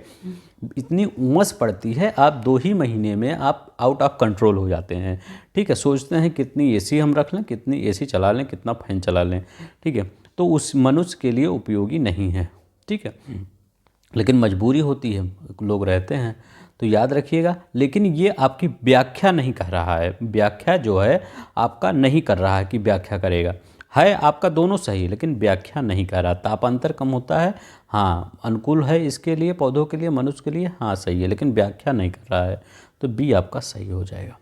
इतनी उमस पड़ती है, आप 2 ही महीने में आप आउट ऑफ कंट्रोल हो जाते हैं। ठीक है, सोचते हैं कितनी एसी हम रख लें, कितनी एसी चला लें, कितना फैन चला लें। ठीक है, तो उस मनुष्य के लिए उपयोगी नहीं है। ठीक है, लेकिन मजबूरी होती है, लोग रहते हैं, तो याद रखिएगा। लेकिन ये आपकी व्याख्या नहीं कर रहा है, व्याख्या जो है आपका नहीं कर रहा है कि व्याख्या करेगा। है आपका दोनों सही, लेकिन व्याख्या नहीं कर रहा। तापांतर कम होता है, हाँ अनुकूल है इसके लिए, पौधों के लिए, मनुष्य के लिए, हाँ सही है, लेकिन व्याख्या नहीं कर रहा है, तो बी आपका सही हो जाएगा।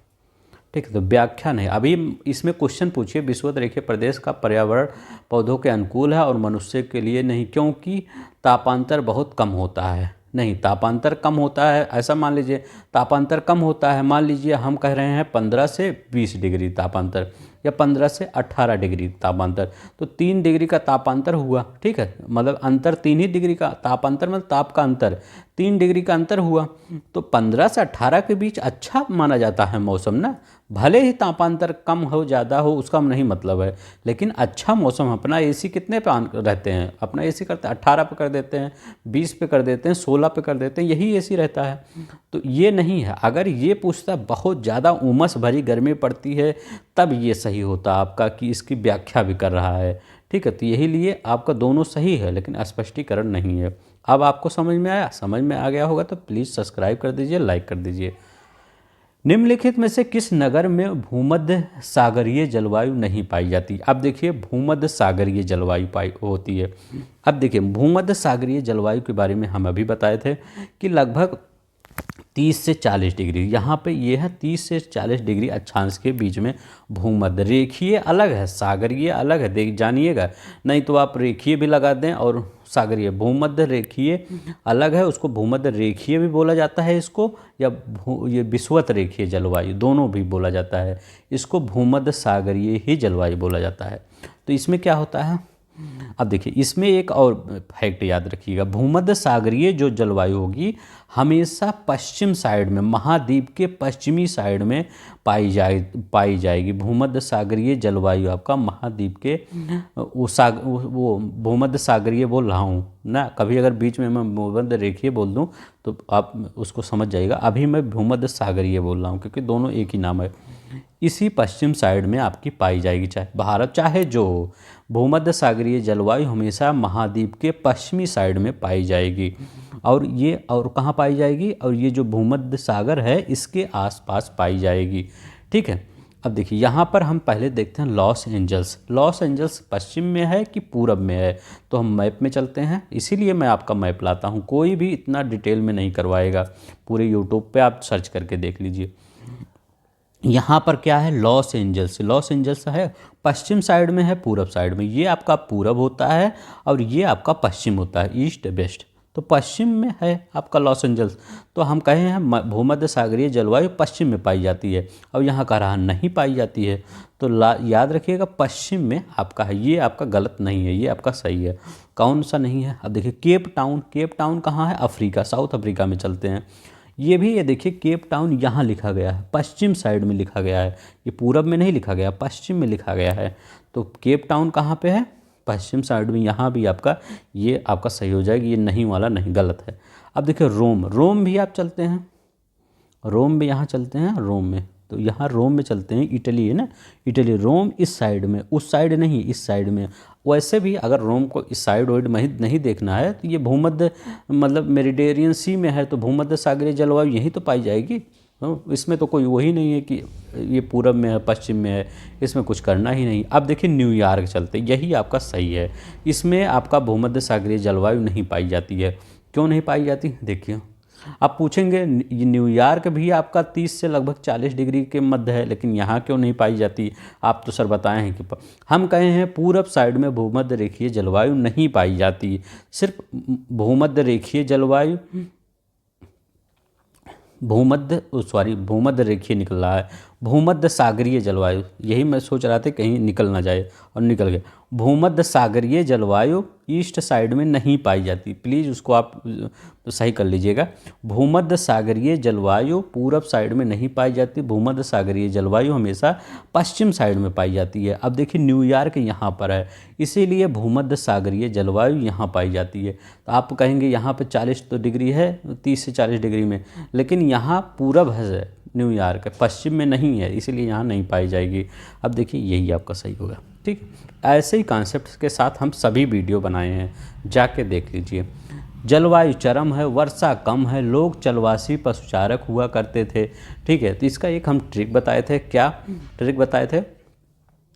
ठीक है, तो व्याख्या नहीं। अभी इसमें क्वेश्चन पूछिए, विषुवत रेखीय प्रदेश का पर्यावरण पौधों के अनुकूल है और मनुष्य के लिए नहीं, क्योंकि तापांतर बहुत कम होता है। नहीं, तापांतर कम होता है, ऐसा मान लीजिए तापांतर कम होता है, मान लीजिए हम कह रहे हैं 15 से 20 डिग्री तापांतर या 15 से 18 डिग्री तापांतर, तो 3 डिग्री का तापांतर हुआ। ठीक है, मतलब अंतर 3 ही डिग्री का, तापांतर मतलब ताप का अंतर, 3 डिग्री का अंतर हुआ, तो 15 से 18 के बीच अच्छा माना जाता है मौसम ना। भले ही तापांतर कम हो ज़्यादा हो उसका नहीं मतलब है, लेकिन अच्छा मौसम। अपना एसी कितने पे ऑन रहते हैं? अपना एसी करते हैं 18 पे कर देते हैं, 20 पे कर देते हैं, 16 पे कर देते हैं, यही एसी रहता है। तो ये नहीं है। अगर ये पूछता बहुत ज़्यादा उमस भरी गर्मी पड़ती है, तब ये सही होता आपका कि इसकी व्याख्या भी कर रहा है। ठीक है, तो यही लिए आपका दोनों सही है, लेकिन स्पष्टीकरण नहीं है। अब आपको समझ में आया? समझ में आ गया होगा तो प्लीज़ सब्सक्राइब कर दीजिए, लाइक कर दीजिए। निम्नलिखित में से किस नगर में भूमध्य सागरीय जलवायु नहीं पाई जाती? अब देखिए भूमध्य सागरीय जलवायु पाई होती है। अब देखिए भूमध्य सागरीय जलवायु के बारे में हम अभी बताए थे कि लगभग 30 से 40 डिग्री, यहाँ पे ये है 30 से 40 डिग्री अक्षांश के बीच में भूमध्य। रेखीय अलग है, सागरीय अलग है, देख जानिएगा, नहीं तो आप रेखीय भी लगा दें और सागरीय। भूमध्य रेखीय अलग है, उसको भूमध्य रेखीय भी बोला जाता है इसको, या ये विषुवत रेखीय जलवायु दोनों भी बोला जाता है। इसको भूमध्य सागरीय ही जलवायु बोला जाता है। तो इसमें क्या होता है, अब देखिए इसमें एक और फैक्ट याद रखिएगा, भूमध्य सागरीय जो जलवायु होगी हमेशा पश्चिम साइड में, महाद्वीप के पश्चिमी साइड में पाई जाएगी। भूमध्य सागरीय जलवायु आपका महाद्वीप के वो भूमध्य सागरीय बोल रहा हूँ ना, कभी अगर बीच में मैं भूमध्य रेखीय बोल दूँ तो आप उसको समझ जाइएगा। अभी मैं भूमध्य सागरीय बोल रहा हूँ क्योंकि दोनों एक ही नाम है। इसी पश्चिम साइड में आपकी पाई जाएगी, चाहे भारत चाहे जो हो। भूमध्य सागरीय जलवायु हमेशा महाद्वीप के पश्चिमी साइड में पाई जाएगी। और कहाँ पाई जाएगी? और ये जो भूमध्य सागर है इसके आसपास पाई जाएगी। ठीक है, अब देखिए यहाँ पर हम पहले देखते हैं लॉस एंजल्स। लॉस एंजल्स पश्चिम में है कि पूरब में है? तो हम मैप में चलते हैं, इसीलिए मैं आपका मैप लाता हूँ। कोई भी इतना डिटेल में नहीं करवाएगा, पूरे यूट्यूब पे आप सर्च करके देख लीजिए। यहाँ पर क्या है? Los Angeles. लॉस एंजल्स है पश्चिम साइड में है, पूरब साइड में। ये आपका पूरब होता है और ये आपका पश्चिम होता है, ईस्ट वेस्ट। तो पश्चिम में है आपका लॉस एंजल्स। तो हम कहे हैं भूमध्य सागरीय जलवायु पश्चिम में पाई जाती है, और यहाँ का रहा नहीं पाई जाती है। तो याद रखिएगा पश्चिम में आपका है, ये आपका गलत नहीं है, ये आपका सही है। कौन सा नहीं है? अब देखिए केप टाउन। केप टाउन कहाँ है? अफ्रीका, साउथ अफ्रीका में चलते हैं। ये देखिए केप टाउन यहाँ लिखा गया है, पश्चिम साइड में लिखा गया है, ये पूरब में नहीं लिखा गया, पश्चिम में लिखा गया है। तो केप टाउन कहाँ पे है? पश्चिम साइड में। यहाँ भी आपका ये आपका सही हो जाएगी, ये नहीं वाला नहीं, गलत है। अब देखिए रोम। रोम भी आप चलते हैं, रोम भी यहाँ चलते हैं, रोम में। तो यहाँ रोम में चलते हैं, इटली है ना, इटली। रोम इस साइड में, उस साइड नहीं, इस साइड में। वैसे भी अगर रोम को इस साइड वाइड में नहीं देखना है तो ये भूमध्य मतलब मेडिटेरियन सी में है, तो भूमध्य सागरीय जलवायु यहीं तो पाई जाएगी। इसमें तो कोई वही नहीं है कि ये पूरब में है, पश्चिम में है, इसमें कुछ करना ही नहीं। अब देखिए न्यूयॉर्क चलते, यही आपका सही है। इसमें आपका भूमध्य सागरीय जलवायु नहीं पाई जाती है। क्यों नहीं पाई जाती? देखिए आप पूछेंगे न्यूयॉर्क भी आपका 30 से लगभग 40 डिग्री के मध्य है, लेकिन यहाँ क्यों नहीं पाई जाती? आप तो सर बताए हैं कि हम कहे हैं पूरब साइड में भूमध्य रेखीय जलवायु नहीं पाई जाती। सिर्फ भूमध्य रेखीय जलवायु, भूमध्य रेखीय निकल रहा है, भूमध्य सागरीय जलवायु, यही मैं सोच रहा था कहीं निकल ना जाए और निकल गया। भूमध्य सागरीय जलवायु ईस्ट साइड में नहीं पाई जाती। प्लीज़ उसको आप सही कर लीजिएगा। भूमध्य सागरीय जलवायु पूरब साइड में नहीं पाई जाती, भूमध्य सागरीय जलवायु हमेशा पश्चिम साइड में पाई जाती है। अब देखिए न्यूयॉर्क यहाँ पर है, इसीलिए भूमध्य सागरीय जलवायु यहाँ पाई जाती है। तो आप कहेंगे यहाँ पे 40 तो डिग्री है, 30 से 40 डिग्री में, लेकिन यहाँ पूरब है न्यूयॉर्क, पश्चिम में नहीं है, इसीलिए यहाँ नहीं पाई जाएगी। अब देखिए यही आपका सही होगा। ठीक, ऐसे ही कॉन्सेप्ट के साथ हम सभी वीडियो बनाए हैं, जाके देख लीजिए। जलवायु चरम है, वर्षा कम है, लोग चलवासी पशुचारक हुआ करते थे। ठीक है, तो इसका एक हम ट्रिक बताए थे। क्या ट्रिक बताए थे?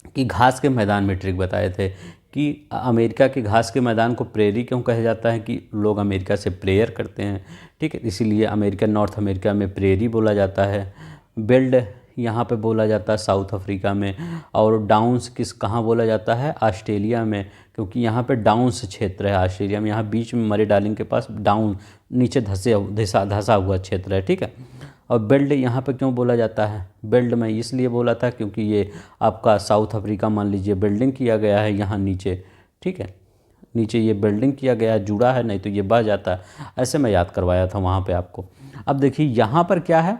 कि घास के मैदान में ट्रिक बताए थे कि अमेरिका के घास के मैदान को प्रेरी क्यों कहा जाता है, कि लोग अमेरिका से प्रेयर करते हैं। ठीक है, इसीलिए अमेरिका, नॉर्थ अमेरिका में प्रेरी बोला जाता है। बेल्ट यहाँ पे बोला जाता है साउथ अफ्रीका में। और डाउन्स कहाँ बोला जाता है? ऑस्ट्रेलिया में, क्योंकि यहाँ पे डाउन्स क्षेत्र है ऑस्ट्रेलिया में। यहाँ बीच में मरे डार्लिंग के पास डाउन नीचे धंसा हुआ क्षेत्र है। ठीक है, और बेल्ट यहाँ पे क्यों बोला जाता है? बेल्ट में इसलिए बोला था क्योंकि ये आपका साउथ अफ्रीका मान लीजिए बिल्डिंग किया गया है यहाँ नीचे। ठीक है, नीचे ये बिल्डिंग किया गया है, जुड़ा है, नहीं तो ये बह जाता है। ऐसे मैं याद करवाया था वहाँ पे आपको। अब देखिए यहाँ पर क्या है,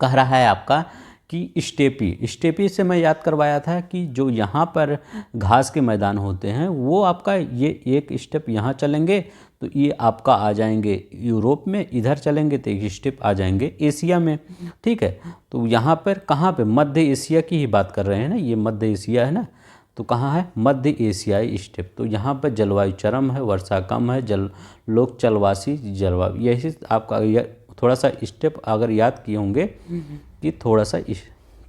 कह रहा है आपका कि स्टेपी से मैं याद करवाया था कि जो यहाँ पर घास के मैदान होते हैं वो आपका ये एक स्टेप यहाँ चलेंगे तो ये आपका आ जाएंगे यूरोप में, इधर चलेंगे तो एक स्टेप आ जाएंगे एशिया में। ठीक है, तो यहाँ पर कहाँ पे? मध्य एशिया की ही बात कर रहे हैं ना, ये मध्य एशिया है ना, तो कहाँ है? मध्य एशियाई स्टेप। तो यहाँ पर जलवायु चरम है, वर्षा कम है, लोग चलवासी जलवायु। यही आपका थोड़ा सा स्टेप अगर याद किए होंगे कि थोड़ा सा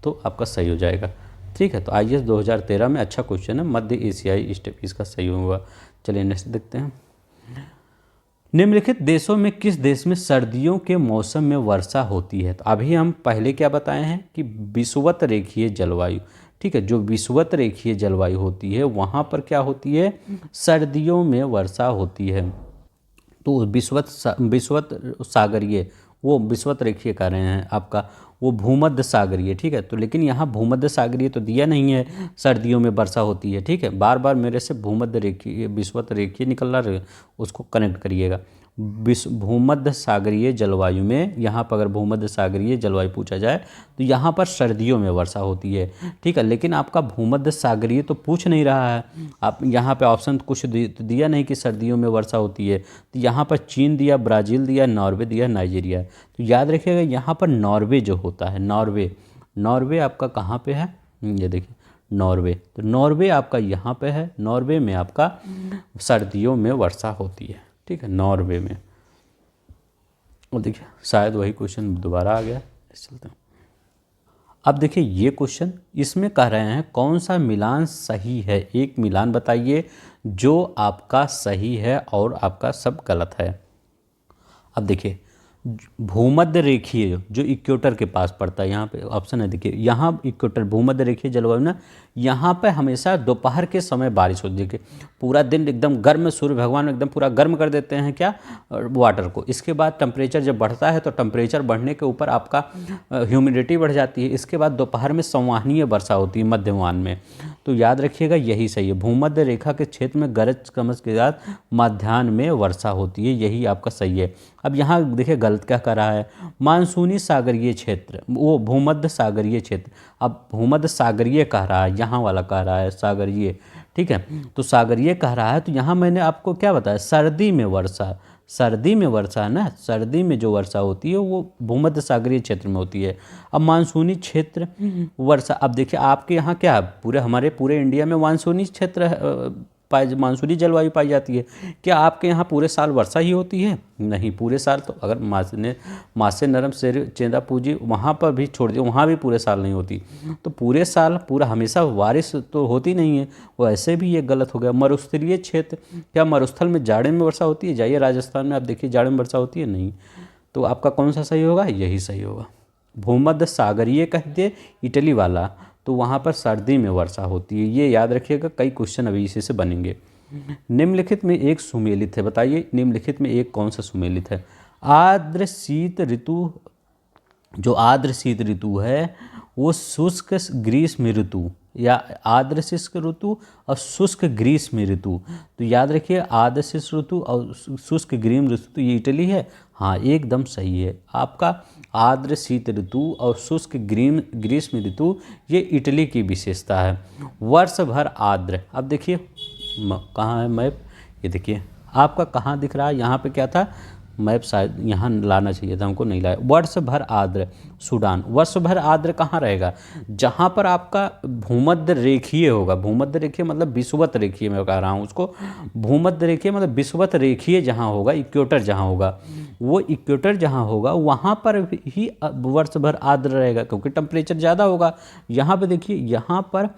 तो आपका सही हो जाएगा। ठीक है, तो IAS 2013 में अच्छा क्वेश्चन है, मध्य एशियाई स्टेप इसका सही होगा। चलिए नेक्स्ट देखते हैं। निम्नलिखित देशों में किस देश में सर्दियों के मौसम में वर्षा होती है? तो अभी हम पहले क्या बताए हैं कि विषुवत रेखीय जलवायु। ठीक है, जो विषुवत रेखीय जलवायु होती है वहाँ पर क्या होती है? सर्दियों में वर्षा होती है। तो विषुवत सागरीय, वो विषुवत रेखीय कह रहे हैं आपका, वो भूमध्य सागरीय। ठीक है, तो लेकिन यहाँ भूमध्य सागरीय तो दिया नहीं है, सर्दियों में वर्षा होती है। ठीक है, बार बार मेरे से भूमध्य रेखीय विषुवत रेखीय निकल रहा है, उसको कनेक्ट करिएगा। भूमध्य सागरीय जलवायु में, यहाँ पर अगर भूमध्य सागरीय जलवायु पूछा जाए तो यहाँ पर सर्दियों में वर्षा होती है। ठीक है, लेकिन आपका भूमध्य सागरीय तो पूछ नहीं रहा है, आप यहाँ पे ऑप्शन कुछ दिया नहीं कि सर्दियों में वर्षा होती है। तो यहाँ पर चीन दिया, ब्राज़ील दिया, नॉर्वे दिया, नाइजीरिया। तो याद रखिएगा यहाँ पर नॉर्वे जो होता है, नॉर्वे आपका कहाँ पे है? ये देखिए नॉर्वे, तो नॉर्वे आपका यहाँ पे है। नॉर्वे में आपका सर्दियों में वर्षा होती है। ठीक है, नॉर्वे में। और देखिए शायद वही क्वेश्चन दोबारा आ गया, चलते हैं। अब देखिए ये क्वेश्चन, इसमें कह रहे हैं कौन सा मिलान सही है? एक मिलान बताइए जो आपका सही है और आपका सब गलत है। अब देखिए भूमध्य रेखीय जो इक्वेटर के पास पड़ता है, यहाँ पे ऑप्शन है, देखिए यहाँ इक्वेटर भूमध्य रेखीय जलवायु ना, यहाँ पे हमेशा दोपहर के समय बारिश होती है। देखिए पूरा दिन एकदम गर्म, सूर्य भगवान एकदम पूरा गर्म कर देते हैं क्या? वाटर को। इसके बाद टेम्परेचर जब बढ़ता है तो टेम्परेचर बढ़ने के ऊपर आपका ह्यूमिडिटी बढ़ जाती है। इसके बाद दोपहर में संवहनीय वर्षा होती है मध्यमान में। तो याद रखिएगा यही सही है, भूमध्य रेखा के क्षेत्र में गरज चमक के साथ मध्याह्न में वर्षा होती है, यही आपका सही है। अब यहाँ देखिए गलत क्या कर रहा है, मानसूनी सागरीय क्षेत्र, वो भूमध्य सागरीय क्षेत्र। अब भूमध्य सागरीय कह रहा है, यहाँ वाला कह रहा है सागरीय। ठीक है, तो सागरीय कह रहा है, तो यहाँ मैंने आपको क्या बताया, सर्दी में वर्षा, सर्दी में वर्षा है ना, सर्दी में जो वर्षा होती है वो भूमध्य सागरीय क्षेत्र में होती है। अब मानसूनी क्षेत्र वर्षा, अब देखिए आपके यहाँ क्या, पूरे हमारे पूरे इंडिया में मानसूनी क्षेत्र मानसूनी जलवायु पाई जाती है। क्या आपके यहाँ पूरे साल वर्षा ही होती है? नहीं, पूरे साल तो अगर मासे नरम शेर चेंदा पूजी वहाँ पर भी छोड़ दिए, वहाँ भी पूरे साल नहीं होती। तो पूरे साल पूरा हमेशा बारिश तो होती नहीं है, वैसे भी ये गलत हो गया। मरुस्थलीय क्षेत्र, क्या मरुस्थल में जाड़े में वर्षा होती है? जाइए राजस्थान में आप देखिए जाड़े में वर्षा होती है? नहीं। तो आपका कौन सा सही होगा? यही सही होगा। भूमध्य सागरीय कह दिए इटली वाला, तो वहाँ पर सर्दी में वर्षा होती है, ये याद रखिएगा। कई क्वेश्चन अभी इसी से बनेंगे। निम्नलिखित में एक सुमेलित है, बताइए निम्नलिखित में एक कौन सा सुमेलित है? आर्द्र शीत ऋतु, जो आर्द्र शीत ऋतु है वो शुष्क ग्रीष्म ऋतु, या आर्द्र शुष्क ऋतु और शुष्क ग्रीष्म ऋतु। तो याद रखिए आर्द्र शुष्क ऋतु और शुष्क ग्रीष्म ऋतु, तो ये इटली है। हाँ, एकदम सही है आपका। आर्द्र शीत ऋतु और शुष्क ग्रीष्म ऋतु ये इटली की विशेषता है। वर्ष भर आर्द्र, अब देखिए कहाँ है मैप, ये देखिए आपका कहाँ दिख रहा है, यहाँ पे क्या था मैप, शायद यहाँ लाना चाहिए था, हमको नहीं लाया। वर्ष भर आर्द्र सूडान, वर्ष भर आर्द्र कहाँ रहेगा, जहाँ पर आपका भूमध्य रेखीय होगा। भूमध्य रेखीय मतलब विषुवत रेखीय, मैं कह रहा हूँ उसको। भूमध्य रेखीय मतलब विषुवत रेखीय जहाँ होगा, इक्वेटर जहाँ होगा, वो इक्वेटर जहाँ होगा वहाँ पर ही वर्ष भर आर्द्र रहेगा, क्योंकि टेम्परेचर ज़्यादा होगा। यहाँ पे देखिए, यहाँ पर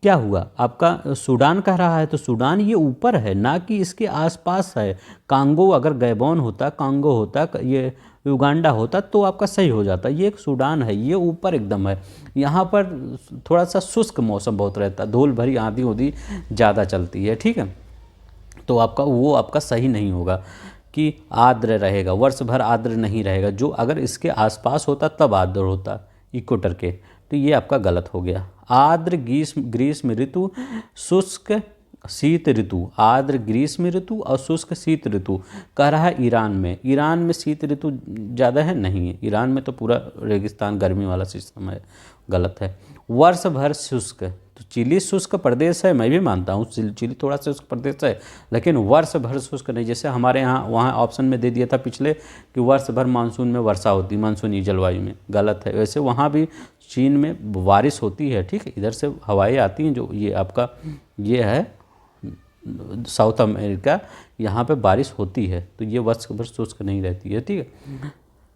क्या हुआ आपका, सूडान कह रहा है, तो सूडान ये ऊपर है ना कि इसके आसपास है। कांगो अगर गैबोन होता, कांगो होता, ये युगांडा होता तो आपका सही हो जाता। ये एक सूडान है, ये ऊपर एकदम है। यहाँ पर थोड़ा सा शुष्क मौसम बहुत रहता है, धूल भरी आंधी उधी ज़्यादा चलती है, ठीक है। तो आपका वो आपका सही नहीं होगा कि आर्द्र रहेगा, वर्ष भर आर्द्र नहीं रहेगा। जो अगर इसके आसपास होता तब आर्द्र होता इक्वेटर के, तो ये आपका गलत हो गया। आर्द्र ग्रीष्म ऋतु, शुष्क शीत ऋतु, आर्द्र ग्रीष्म ऋतु और शुष्क शीत ऋतु कह रहा है ईरान में। ईरान में शीत ऋतु ज़्यादा है, नहीं है, ईरान में तो पूरा रेगिस्तान गर्मी वाला सिस्टम है, गलत है। वर्ष भर शुष्क, तो चिली शुष्क प्रदेश है, मैं भी मानता हूँ चिली थोड़ा शुष्क प्रदेश है, लेकिन वर्ष भर शुष्क नहीं। जैसे हमारे यहाँ वहाँ ऑप्शन में दे दिया था पिछले कि वर्ष भर मानसून में वर्षा होती, मानसूनी जलवायु में, गलत है। वैसे वहाँ भी चीन में बारिश होती है, ठीक है, इधर से हवाएं आती हैं, जो ये आपका ये है साउथ अमेरिका, यहाँ पे बारिश होती है, तो ये वर्ष भर शुष्क नहीं रहती है, ठीक है।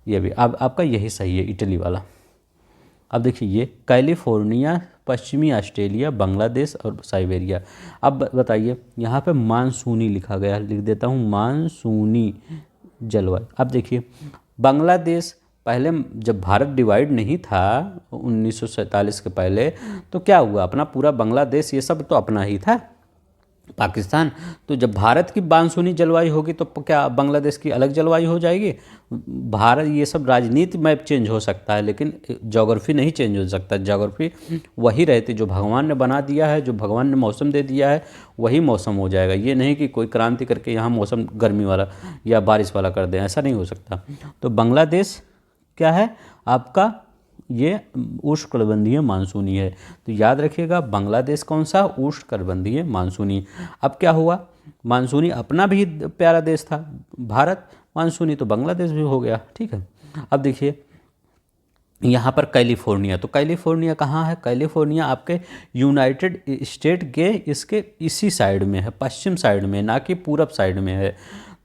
ये भी अब आपका यही सही है, इटली वाला। अब देखिए ये कैलिफोर्निया, पश्चिमी ऑस्ट्रेलिया, बांग्लादेश और साइबेरिया। अब बताइए, यहाँ पे मानसूनी लिखा गया, लिख देता हूँ मानसूनी जलवायु। अब देखिए बांग्लादेश, पहले जब भारत डिवाइड नहीं था 1947 के पहले, तो क्या हुआ, अपना पूरा बांग्लादेश ये सब तो अपना ही था, पाकिस्तान। तो जब भारत की मानसूनी जलवायु होगी तो क्या बांग्लादेश की अलग जलवायु हो जाएगी। भारत ये सब राजनीति मैप चेंज हो सकता है, लेकिन ज्योग्राफी नहीं चेंज हो सकता। ज्योग्राफी वही रहती, जो भगवान ने बना दिया है, जो भगवान ने मौसम दे दिया है, वही मौसम हो जाएगा। ये नहीं कि कोई क्रांति करके यहाँ मौसम गर्मी वाला या बारिश वाला कर दें, ऐसा नहीं हो सकता। तो बांग्लादेश क्या है आपका, ये उष्णकटिबंधीय मानसूनी है। तो याद रखिएगा बांग्लादेश कौन सा, उष्णकटिबंधीय मानसूनी। अब क्या हुआ, मानसूनी अपना भी प्यारा देश था भारत, मानसूनी तो बांग्लादेश भी हो गया, ठीक है। अब देखिए यहाँ पर कैलिफोर्निया, तो कैलिफोर्निया कहाँ है, कैलिफोर्निया आपके यूनाइटेड स्टेट के इसके इसी साइड में है, पश्चिम साइड में, ना कि पूरब साइड में है।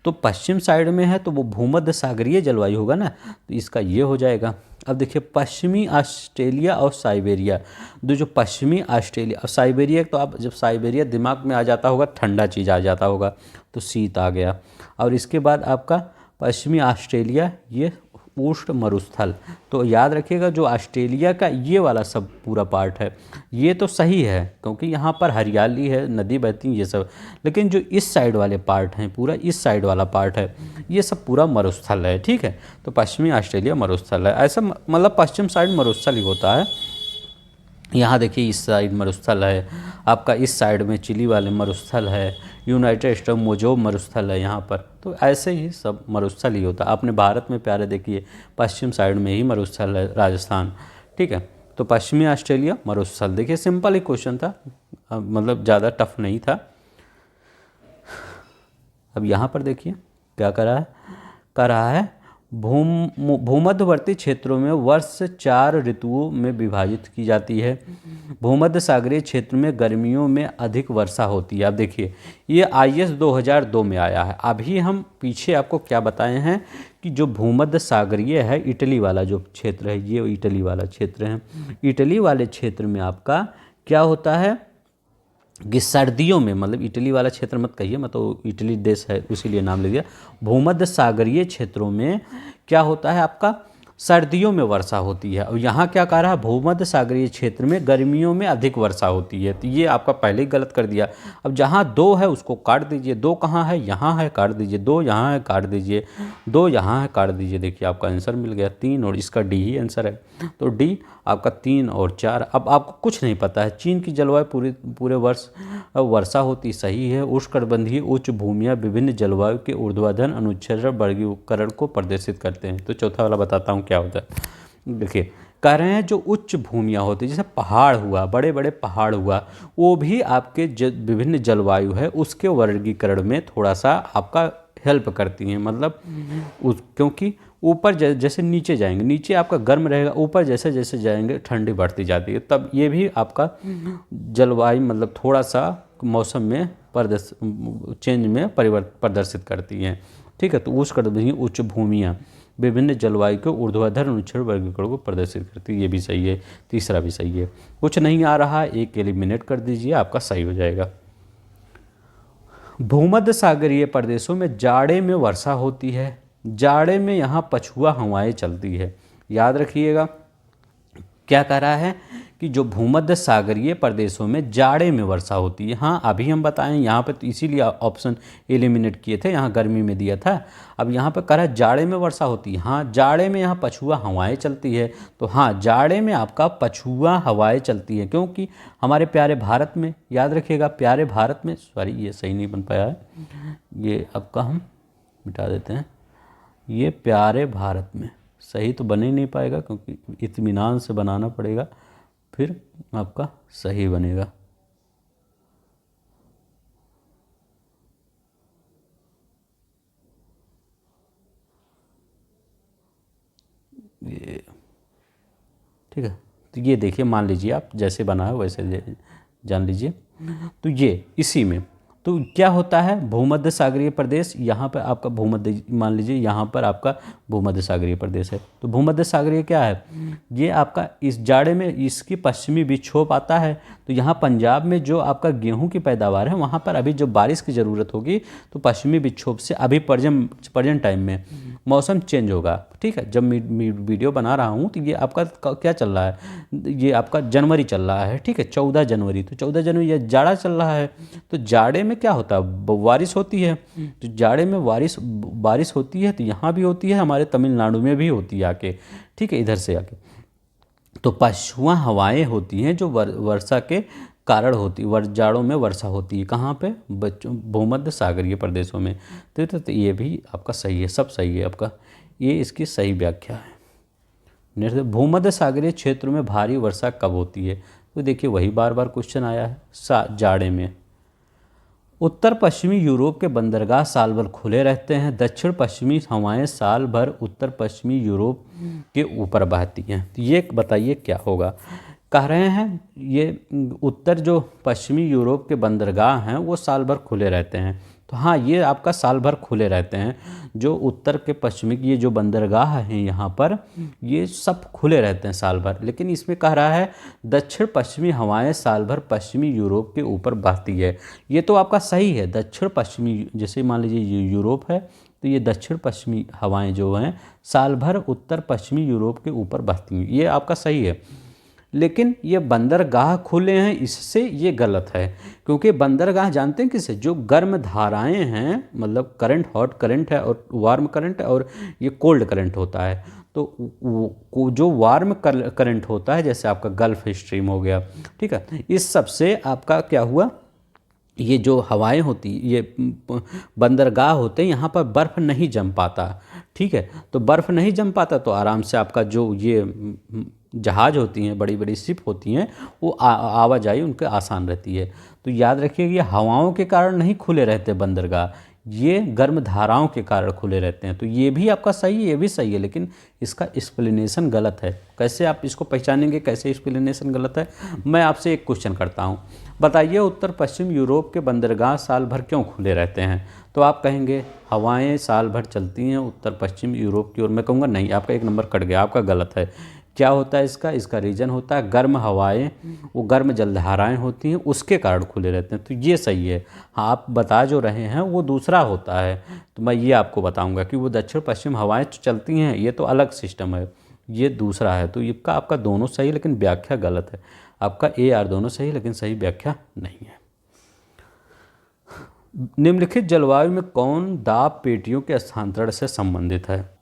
तो पश्चिम साइड में है तो वो भूमध्य सागरीय जलवायु होगा ना, तो इसका ये हो जाएगा। अब देखिए पश्चिमी ऑस्ट्रेलिया और साइबेरिया, जो पश्चिमी ऑस्ट्रेलिया और साइबेरिया, तो आप जब साइबेरिया दिमाग में आ जाता होगा ठंडा चीज़ आ जाता होगा, तो शीत आ गया। और इसके बाद आपका पश्चिमी ऑस्ट्रेलिया, ये उष्ण मरुस्थल। तो याद रखिएगा जो ऑस्ट्रेलिया का ये वाला सब पूरा पार्ट है, ये तो सही है क्योंकि यहाँ पर हरियाली है, नदी बहती है, ये सब। लेकिन जो इस साइड वाले पार्ट हैं, पूरा इस साइड वाला पार्ट है, ये सब पूरा मरुस्थल है, ठीक है। तो पश्चिमी ऑस्ट्रेलिया मरुस्थल है, ऐसा मतलब पश्चिम साइड मरुस्थल ही होता है। यहाँ देखिए इस साइड मरुस्थल है आपका, इस साइड में चिली वाले मरुस्थल है, यूनाइटेड स्टेट मोजो मरुस्थल है यहाँ पर। तो ऐसे ही सब मरुस्थल ही होता है। आपने भारत में प्यारे देखिए पश्चिम साइड में ही मरुस्थल है, राजस्थान, ठीक है। तो पश्चिमी ऑस्ट्रेलिया मरुस्थल, देखिए सिंपल ही क्वेश्चन था, मतलब ज़्यादा टफ नहीं था। अब यहाँ पर देखिए क्या कर रहा है भूमध्यवर्ती क्षेत्रों में वर्ष 4 ऋतुओं में विभाजित की जाती है। भूमध्य सागरीय क्षेत्र में गर्मियों में अधिक वर्षा होती है। अब देखिए ये IS 2002 में आया है। अभी हम पीछे आपको क्या बताए हैं कि जो भूमध्य सागरीय है, इटली वाला जो क्षेत्र है, ये इटली वाला क्षेत्र है। इटली वाले क्षेत्र में आपका क्या होता है कि सर्दियों में, मतलब इटली वाला क्षेत्र मत कहिए, मैं तो इटली देश है इसीलिए नाम ले दिया। भूमध्य सागरीय क्षेत्रों में क्या होता है आपका, सर्दियों में वर्षा होती है। और यहाँ क्या कह रहा है, भूमध्य सागरीय क्षेत्र में गर्मियों में अधिक वर्षा होती है। तो ये आपका पहले ही गलत कर दिया। अब जहाँ दो है उसको काट दीजिए, दो कहाँ है, यहाँ है, काट दीजिए, दो यहाँ है, काट दीजिए, दो यहाँ है, काट दीजिए। देखिए आपका आंसर मिल गया 3, और इसका डी ही आंसर है। तो डी आपका 3 और 4। अब आपको कुछ नहीं पता है, चीन की जलवायु पूरे वर्ष वर्षा होती, सही है। उष्णकटिबंधीय उच्च भूमियाँ विभिन्न जलवायु के ऊर्ध्वाधर अनुच्छेद वर्गीकरण को प्रदर्शित करते हैं। तो चौथा वाला बताता हूँ क्या होता है। देखिए कह रहे हैं जो उच्च भूमियाँ होती है, जैसे पहाड़ हुआ, बड़े बड़े पहाड़ हुआ, वो भी आपके विभिन्न जलवायु है उसके वर्गीकरण में थोड़ा सा आपका हेल्प करती हैं। मतलब क्योंकि ऊपर जैसे नीचे जाएंगे, नीचे आपका गर्म रहेगा, ऊपर जैसे जैसे जाएंगे ठंडी बढ़ती जाती है, तब ये भी आपका जलवायु मतलब थोड़ा सा मौसम में चेंज में प्रदर्शित करती हैं। ठीक है, तो उष्णकटिबंधीय उच्च भूमियाँ विभिन्न जलवायु के ऊर्ध्वाधर अनुच्छेद वर्गीकरण को प्रदर्शित करती है। ये भी सही है, तीसरा भी सही है। कुछ नहीं आ रहा, एक एलिमिनेट कर दीजिए, आपका सही हो जाएगा। भूमध्य सागरीय प्रदेशों में जाड़े में वर्षा होती है। जाड़े में यहाँ पछुआ हवाएं चलती है। याद रखिएगा क्या कह रहा है कि जो भूमध्य सागरीय प्रदेशों में जाड़े में वर्षा होती है। हाँ अभी हम बताएं यहाँ पे, तो इसीलिए ऑप्शन एलिमिनेट किए थे, यहाँ गर्मी में दिया था। अब यहाँ पे कह रहा है जाड़े में वर्षा होती है। हाँ जाड़े में यहाँ पछुआ हवाएं चलती है। तो हाँ जाड़े में आपका पछुआ हवाएं चलती है, क्योंकि हमारे प्यारे भारत में, याद रखिएगा प्यारे भारत में, सॉरी ये सही नहीं बन पाया है, ये आपका हम मिटा देते हैं। ये प्यारे भारत में सही तो बन ही नहीं पाएगा, क्योंकि इत्मीनान से बनाना पड़ेगा, फिर आपका सही बनेगा। ये ठीक है, तो ये देखिए, मान लीजिए आप जैसे बना है वैसे जान लीजिए। तो ये इसी में तो क्या होता है, भूमध्य सागरीय प्रदेश, यहाँ पर आपका भूमध्य, मान लीजिए यहाँ पर आपका भूमध्य सागरीय प्रदेश है। तो भूमध्य सागरीय क्या है, ये आपका इस जाड़े में इसकी पश्चिमी विक्षोभ आता है। तो यहाँ पंजाब में जो आपका गेहूं की पैदावार है, वहाँ पर अभी जो बारिश की ज़रूरत होगी, तो पश्चिमी विक्षोभ से अभी प्रेजेंट टाइम में मौसम चेंज होगा। ठीक है, जब मैं वीडियो बना रहा हूँ तो ये आपका क्या चल रहा है, ये आपका जनवरी चल रहा है। ठीक है, 14 जनवरी, तो 14 जनवरी ये जाड़ा चल रहा है। तो जाड़े में क्या होता है, बारिश होती है। तो जाड़े में बारिश होती है, तो यहाँ भी होती है, हमारे तमिलनाडु में भी होती है आके। ठीक है, इधर से आके तो पछुआ हवाएं होती हैं जो वर्षा के कारण होती, जाड़ों में वर्षा होती है। कहाँ पे, भूमध्य सागरीय प्रदेशों में। तो ये भी आपका सही है, सब सही है आपका, ये इसकी सही व्याख्या है। भूमध्य सागरीय क्षेत्र में भारी वर्षा कब होती है, तो देखिए वही बार बार क्वेश्चन आया है, जाड़े में। उत्तर पश्चिमी यूरोप के बंदरगाह साल भर खुले रहते हैं। दक्षिण पश्चिमी हवाएं साल भर उत्तर पश्चिमी यूरोप के ऊपर बहती हैं। तो ये बताइए क्या होगा। कह रहे हैं ये उत्तर जो पश्चिमी यूरोप के बंदरगाह हैं वो साल भर खुले रहते हैं। तो हाँ ये आपका साल भर खुले रहते हैं। जो उत्तर के पश्चिमी ये जो बंदरगाह हैं यहाँ पर, ये सब खुले रहते हैं साल भर। लेकिन इसमें कह रहा है दक्षिण पश्चिमी हवाएं साल भर पश्चिमी यूरोप के ऊपर बहती है। ये तो आपका सही है, दक्षिण पश्चिमी, जैसे मान लीजिए ये यूरोप है, तो ये दक्षिण पश्चिमी हवाएं जो हैं साल भर उत्तर पश्चिमी यूरोप के ऊपर बहती हैं, ये आपका सही है। लेकिन ये बंदरगाह खुले हैं, इससे ये गलत है। क्योंकि बंदरगाह जानते हैं किसे, जो गर्म धाराएं हैं, मतलब करंट, हॉट करंट है और वार्म करंट है, और ये कोल्ड करंट होता है। तो जो वार्म करंट होता है, जैसे आपका गल्फ स्ट्रीम हो गया, ठीक है, इस सब से आपका क्या हुआ, ये जो हवाएं होती, ये बंदरगाह होते हैं, यहाँ पर बर्फ़ नहीं जम पाता। ठीक है, तो बर्फ़ नहीं जम पाता, तो आराम से आपका जो ये जहाज़ होती हैं, बड़ी बड़ी शिप होती हैं, वो आवाजाही उनके आसान रहती है। तो याद रखिए ये हवाओं के कारण नहीं खुले रहते बंदरगाह, ये गर्म धाराओं के कारण खुले रहते हैं। तो ये भी आपका सही है, ये भी सही है, लेकिन इसका एक्सप्लेनेशन गलत है। कैसे आप इसको पहचानेंगे, कैसे एक्सप्लेनेशन गलत है। मैं आपसे एक क्वेश्चन करता हूँ, बताइए उत्तर पश्चिम यूरोप के बंदरगाह साल भर क्यों खुले रहते हैं। तो आप कहेंगे हवाएं साल भर चलती हैं उत्तर पश्चिम यूरोप की ओर। मैं कहूँगा नहीं, आपका एक नंबर कट गया, आपका गलत है। क्या होता है इसका रीज़न होता है गर्म हवाएं, वो गर्म जलधाराएं होती हैं, उसके कारण खुले रहते हैं। तो ये सही है। हाँ आप बता जो रहे हैं वो दूसरा होता है। तो मैं ये आपको बताऊंगा कि वो दक्षिण पश्चिम हवाएं चलती हैं, ये तो अलग सिस्टम है। ये दूसरा है। तो इसका आपका दोनों सही लेकिन व्याख्या गलत है। आपका ए आर दोनों सही लेकिन सही व्याख्या नहीं है। निम्नलिखित जलवायु में कौन दाब पेटियों के स्थानांतरण से संबंधित है?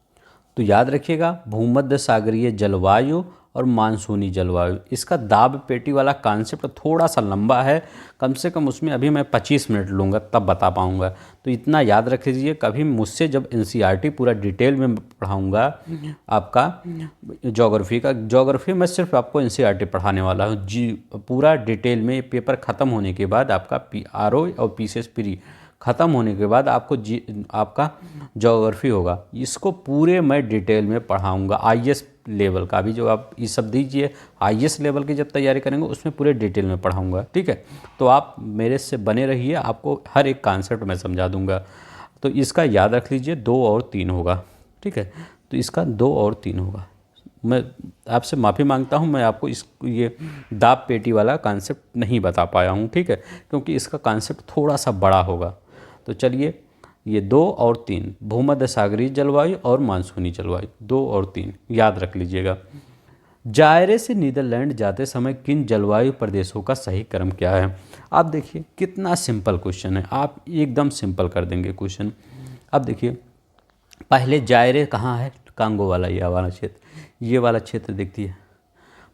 तो याद रखिएगा, भूमध्य सागरीय जलवायु और मानसूनी जलवायु। इसका दाब पेटी वाला कॉन्सेप्ट थोड़ा सा लंबा है, कम से कम उसमें अभी मैं 25 मिनट लूँगा तब बता पाऊँगा। तो इतना याद रख लीजिए, कभी मुझसे जब एनसीईआरटी पूरा डिटेल में पढ़ाऊँगा आपका ज्योग्राफी मैं सिर्फ आपको एनसीईआरटी पढ़ाने वाला हूँ जी। पूरा डिटेल में पेपर ख़त्म होने के बाद आपका आरओ और पीसीएस प्री ख़त्म होने के बाद आपका ज्योग्राफी होगा। इसको पूरे मैं डिटेल में पढ़ाऊँगा। आईएएस लेवल का भी जो आप ये सब दीजिए, आईएएस लेवल की जब तैयारी करेंगे उसमें पूरे डिटेल में पढ़ाऊँगा, ठीक है। तो आप मेरे से बने रहिए, आपको हर एक कॉन्सेप्ट मैं समझा दूँगा। तो इसका याद रख लीजिए 2 और 3 होगा, ठीक है। तो इसका 2 और 3 होगा। मैं आपसे माफ़ी मांगता हूँ, मैं आपको ये दाब पेटी वाला कॉन्सेप्ट नहीं बता पाया हूँ, ठीक है, क्योंकि इसका कॉन्सेप्ट थोड़ा सा बड़ा होगा। तो चलिए, ये 2 और 3 भूमध्य सागरीय जलवायु और मानसूनी जलवायु 2 और 3 याद रख लीजिएगा। जायरे से नीदरलैंड जाते समय किन जलवायु प्रदेशों का सही क्रम क्या है? आप देखिए कितना सिंपल क्वेश्चन है, आप एकदम सिंपल कर देंगे क्वेश्चन। अब देखिए, पहले जायरे कहाँ है? कांगो वाला ये वाला क्षेत्र देखिए।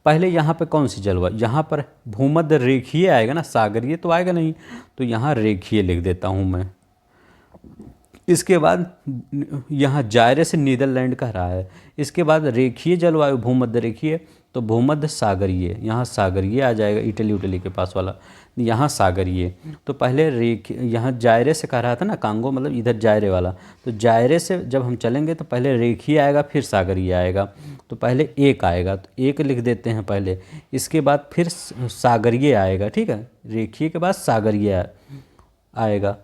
पहले यहाँ पे कौन सी जलवायु? यहाँ पर भूमध्य रेखीय आएगा ना, सागरीय तो आएगा नहीं। तो यहाँ रेखीय लिख देता हूँ मैं। इसके बाद यहाँ जायरे से नीदरलैंड कह रहा है। इसके बाद रेखीय जलवायु भूमध्य रेखीय, तो भूमध्य सागरीय, यहाँ सागरीय आ जाएगा, इटली के पास वाला, यहाँ सागरीय। तो पहले यहाँ जायरे से कह रहा था ना, कांगो मतलब इधर जायरे वाला। तो जायरे से जब हम चलेंगे तो पहले रेखीय आएगा फिर सागरीय आएगा। तो पहले एक आएगा, तो एक लिख देते हैं पहले। इसके बाद फिर सागरीय आएगा, ठीक है। रेखीय के बाद सागरीय आएगा।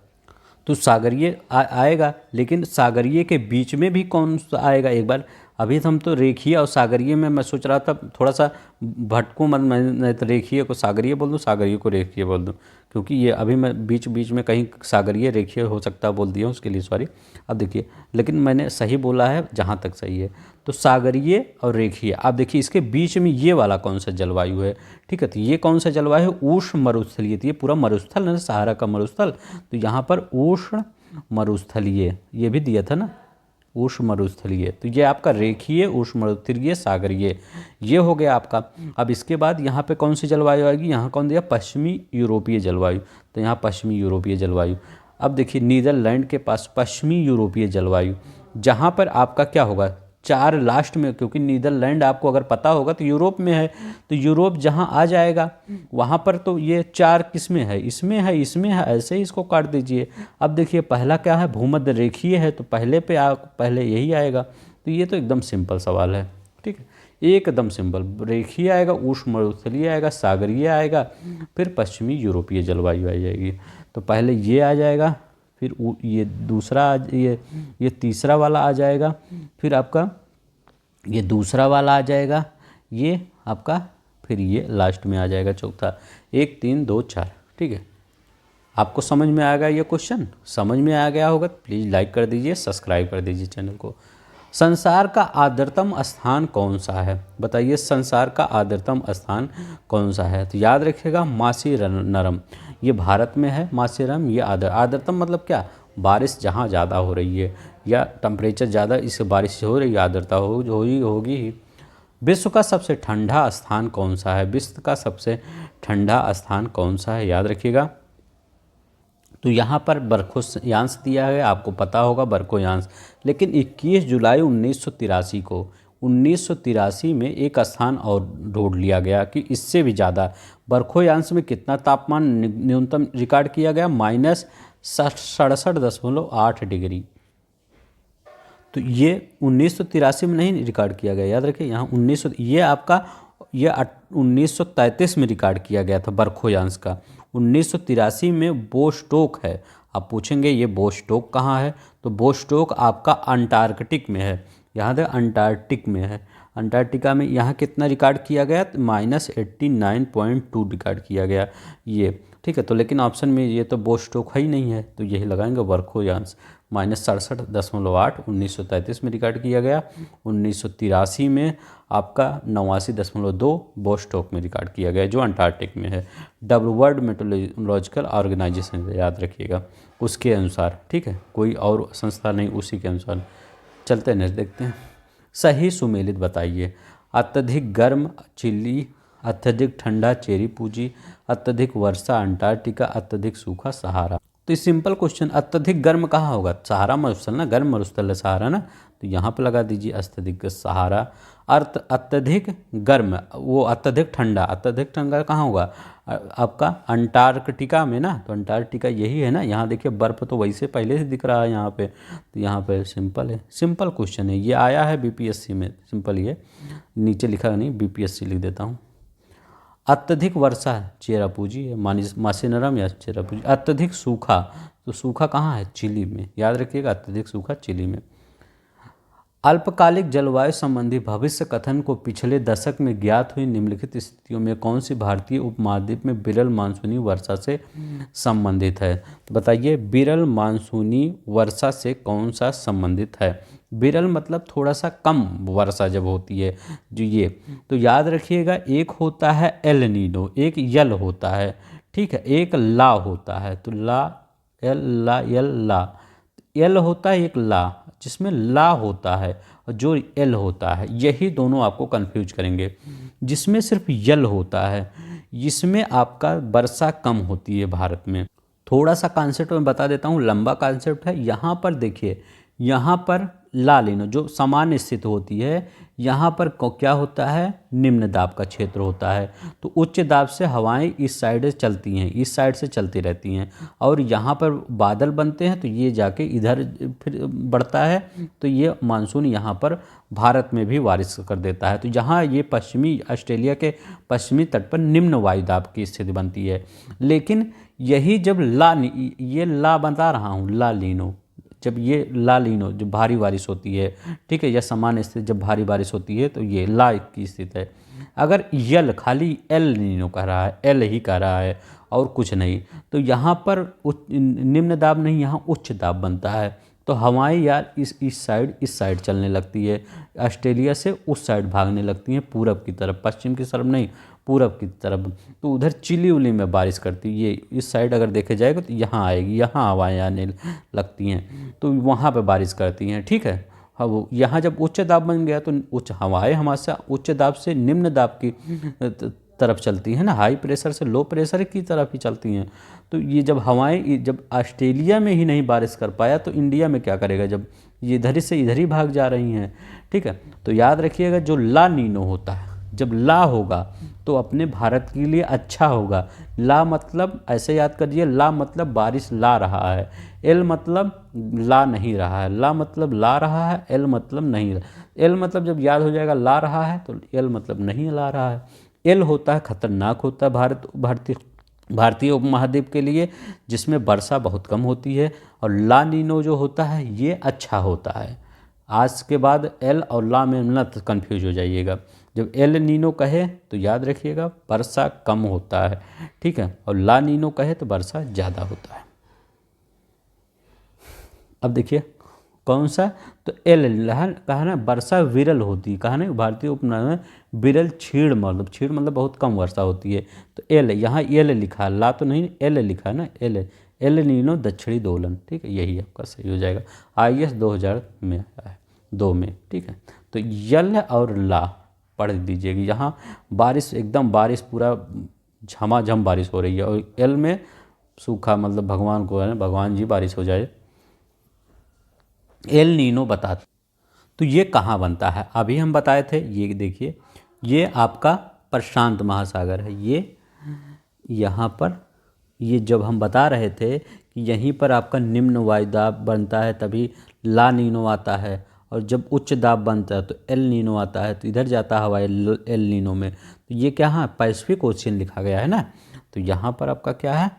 तो सागरीय आएगा, लेकिन सागरीय के बीच में भी कौन सा आएगा? एक बार अभी हम तो रेखीय और सागरीय में मैं सोच रहा था थोड़ा सा भटकूँ मत, मैं तो रेखीय को सागरीय बोल दूँ, सागरीय को रेखीय बोल दूँ, क्योंकि ये अभी मैं बीच बीच में कहीं सागरीय रेखीय हो सकता है बोल दिया, उसके लिए सॉरी। अब देखिए, लेकिन मैंने सही बोला है जहाँ तक सही है। तो सागरीय और रेखीय। आप देखिए इसके बीच में ये वाला कौन सा जलवायु है, ठीक है। तो ये कौन सा जलवायु है? उष्ण मरुस्थलीय। तो ये पूरा मरुस्थल है, सहारा का मरुस्थल। तो यहाँ पर उष्ण मरुस्थलीय ये भी दिया था ना, उष्ण मरुस्थलीय। तो ये आपका रेखीय, उष्ण मरुस्थलीय, सागरीय, ये हो गया आपका। अब इसके बाद यहाँ पे कौन सी जलवायु आएगी? यहाँ कौन दिया? पश्चिमी यूरोपीय जलवायु। तो यहाँ पश्चिमी यूरोपीय जलवायु। अब देखिए नीदरलैंड के पास पश्चिमी यूरोपीय जलवायु, जहाँ पर आपका क्या होगा? 4 लास्ट में, क्योंकि नीदरलैंड आपको अगर पता होगा तो यूरोप में है। तो यूरोप जहाँ आ जाएगा वहाँ पर तो ये 4 किस में है? इसमें है, इसमें है, ऐसे ही इसको काट दीजिए। अब देखिए पहला क्या है? भूमध्य रेखीय है, तो पहले यही आएगा। तो ये तो एकदम सिंपल सवाल है, ठीक है, एकदम सिंपल। रेखीय आएगा, उष्ण मरुस्थलीय आएगा, सागरीय आएगा, फिर पश्चिमी यूरोपीय जलवायु आ जाएगी। तो पहले ये आ जाएगा, फिर ये दूसरा, ये तीसरा वाला आ जाएगा, फिर आपका ये दूसरा वाला आ जाएगा, ये आपका, फिर ये लास्ट में आ जाएगा चौथा। 1 3 2 4, ठीक है। आपको समझ में आ गया ये क्वेश्चन? समझ में आ गया होगा तो प्लीज़ लाइक कर दीजिए, सब्सक्राइब कर दीजिए चैनल को। संसार का आर्द्रतम स्थान कौन सा है? बताइए, संसार का आर्द्रतम स्थान कौन सा है? तो याद रखिएगा मासीरनरम, ये भारत में है। मासीरनरम ये आर्द्रतम मतलब क्या? बारिश जहाँ ज़्यादा हो रही है या टेम्परेचर ज़्यादा, इससे बारिश हो रही है, आर्द्रता होगी ही। विश्व का सबसे ठंडा स्थान कौन सा है? विश्व का सबसे ठंडा स्थान कौन सा है? याद रखिएगा। तो यहाँ पर बरखोयांश दिया है, आपको पता होगा बरखोयांश। लेकिन 21 जुलाई 1983 में एक स्थान और ढूंढ लिया गया कि इससे भी ज़्यादा बरखोयांश में कितना तापमान न्यूनतम रिकॉर्ड किया गया? -67.8 डिग्री। तो ये 1983 में नहीं रिकॉर्ड किया गया, याद रखिए। यहाँ 1933 में रिकॉर्ड किया गया था बरखोयांश का। 1983 में बोस्टोक है। आप पूछेंगे ये बोस्टोक कहाँ है? तो बोस्टोक आपका अंटार्कटिक में है, यहाँ तक अंटार्कटिक में है। अंटार्कटिका में यहाँ कितना रिकॉर्ड किया गया? -89.2 रिकॉर्ड किया गया ये, ठीक है। तो लेकिन ऑप्शन में ये तो बोस्टोक है ही नहीं है, तो यही लगाएंगे बरखोयांश। -67.8 1933 में रिकॉर्ड किया गया। 1983 में आपका 89.2 बोस्टॉक में रिकॉर्ड किया गया, जो अंटार्कटिक में है। वर्ल्ड मेट्रोलॉजिकल ऑर्गेनाइजेशन, याद रखिएगा, उसके अनुसार, ठीक है, कोई और संस्था नहीं, उसी के अनुसार। चलते हैं, देखते हैं। सही सुमेलित बताइए। अत्यधिक गर्म चिली, अत्यधिक ठंडा चेरीपूंजी, अत्यधिक वर्षा अंटार्कटिका, अत्यधिक सूखा सहारा। तो ये सिंपल क्वेश्चन, अत्यधिक गर्म कहाँ होगा? सहारा मरुस्थल ना, गर्म मरुस्थल है सहारा ना, तो यहाँ पे लगा दीजिए अत्यधिक सहारा। अत्यधिक गर्म, वो अत्यधिक ठंडा, अत्यधिक ठंडा कहाँ होगा? आपका अंटार्कटिका में ना, तो अंटार्कटिका यही है ना। यहाँ देखिए बर्फ़ तो वैसे पहले से दिख रहा है यहाँ पे, तो यहाँ पे सिंपल है, सिंपल क्वेश्चन है, ये आया है बीपीएससी में, सिंपल। ये नीचे लिखा नहीं, बीपीएससी लिख देता हूँ। अत्यधिक वर्षा चेरापूंजी है, मासिनरम या चेरापूंजी। अत्यधिक सूखा, तो सूखा कहाँ है? चिली में, याद रखिएगा, अत्यधिक सूखा चिली में। अल्पकालिक जलवायु संबंधी भविष्य कथन को पिछले दशक में ज्ञात हुई निम्नलिखित स्थितियों में कौन सी भारतीय उपमहाद्वीप में विरल मानसूनी वर्षा से संबंधित है? तो बताइए, विरल मानसूनी वर्षा से कौन सा संबंधित है? विरल मतलब थोड़ा सा कम वर्षा जब होती है, जो ये, तो याद रखिएगा, एक होता है एल नीनो, एक यल होता है, ठीक है, एक ला होता है। तो ला, एल, ला, यल, ला। एल होता है एक ला, जिसमें ला होता है, और जो एल होता है, यही दोनों आपको कंफ्यूज करेंगे। जिसमें सिर्फ यल होता है, इसमें आपका वर्षा कम होती है भारत में। थोड़ा सा कॉन्सेप्ट मैं बता देता हूँ, लंबा कॉन्सेप्ट है। यहाँ पर देखिए, यहाँ पर ला लेनो जो सामान्य स्थिति होती है, यहाँ पर क्या होता है? निम्न दाब का क्षेत्र होता है। तो उच्च दाब से हवाएं इस साइड से चलती हैं, इस साइड से चलती रहती हैं, और यहाँ पर बादल बनते हैं, तो ये जाके इधर फिर बढ़ता है, तो ये मानसून यहाँ पर भारत में भी बारिश कर देता है। तो यहाँ ये पश्चिमी ऑस्ट्रेलिया के पश्चिमी तट पर निम्न वायुदाब की स्थिति बनती है। लेकिन यही जब ये ला बता रहा हूँ, ला लीनो, जब ये ला लीनो जब भारी बारिश होती है, ठीक है, या सामान्य स्थिति जब भारी बारिश होती है, तो ये ला की स्थिति है। अगर यल खाली एल नीनो कह रहा है, एल ही कह रहा है और कुछ नहीं, तो यहाँ पर निम्न दाब नहीं, यहाँ उच्च दाब बनता है। तो हवाएं यार इस साइड चलने लगती है, ऑस्ट्रेलिया से उस साइड भागने लगती हैं, पूरब की तरफ, पश्चिम की तरफ नहीं, पूरब की तरफ। तो उधर चिली उली में बारिश करती है, ये इस साइड अगर देखे जाएगा तो यहाँ आएगी, यहाँ हवाएं आने लगती हैं, तो वहाँ पे बारिश करती हैं, ठीक है। हाँ, वो यहाँ जब उच्च दाब बन गया, तो उच्च हवाएं हमारे उच्च दाब से निम्न दाब की तरफ चलती हैं ना, हाई प्रेशर से लो प्रेशर की तरफ ही चलती हैं। तो ये जब हवाएं, जब ऑस्ट्रेलिया में ही नहीं बारिश कर पाया, तो इंडिया में क्या करेगा, जब ये इधर से इधर ही भाग जा रही हैं, ठीक है। तो याद रखिएगा, जो ला नीनो होता है, जब ला होगा तो अपने भारत के लिए अच्छा होगा। ला मतलब ऐसे याद करिए, ला मतलब बारिश ला रहा है, एल मतलब ला नहीं रहा है, ला मतलब ला रहा है, एल मतलब नहीं रहा। एल मतलब जब याद हो जाएगा ला रहा है, तो एल मतलब नहीं ला रहा है। एल होता है खतरनाक होता है भारतीय उपमहाद्वीप के लिए, जिसमें वर्षा बहुत कम होती है। और ला नीनो जो होता है, ये अच्छा होता है। आज के बाद एल और ला में मत कन्फ्यूज हो जाइएगा। जब एल नीनो कहे तो याद रखिएगा वर्षा कम होता है, ठीक है, और ला नीनो कहे तो वर्षा ज़्यादा होता है। अब देखिए कौन सा, तो एल कहा ना, वर्षा विरल होती है, कहा ना, भारतीय उपमहाद्वीप में विरल छीड़ मतलब बहुत कम वर्षा होती है। तो एल, यहाँ एल लिखा है, ला तो नहीं, एल लिखा है ना, एल नीनो दक्षिणी दोलन, ठीक है, यही आपका सही हो जाएगा। IAS 2000 में आया है, 2 में, ठीक है। तो यल और ला पढ़ दीजिएगा। यहाँ बारिश एकदम बारिश पूरा झमाझम बारिश हो रही है, और एल में सूखा मतलब भगवान को है ना, भगवान जी बारिश हो जाए। एल नीनो बताते, तो ये कहाँ बनता है? अभी हम बताए थे, ये देखिए, ये आपका प्रशांत महासागर है। ये यहाँ पर, ये जब हम बता रहे थे कि यहीं पर आपका निम्न वायुदाब बनता है, तभी ला नीनो आता है, और जब उच्च दाब बनता है तो एल नीनो आता है, तो इधर जाता है हवा एल नीनो में। तो ये क्या है, पैसिफिक ओशियन लिखा गया है ना, तो यहाँ पर आपका क्या है,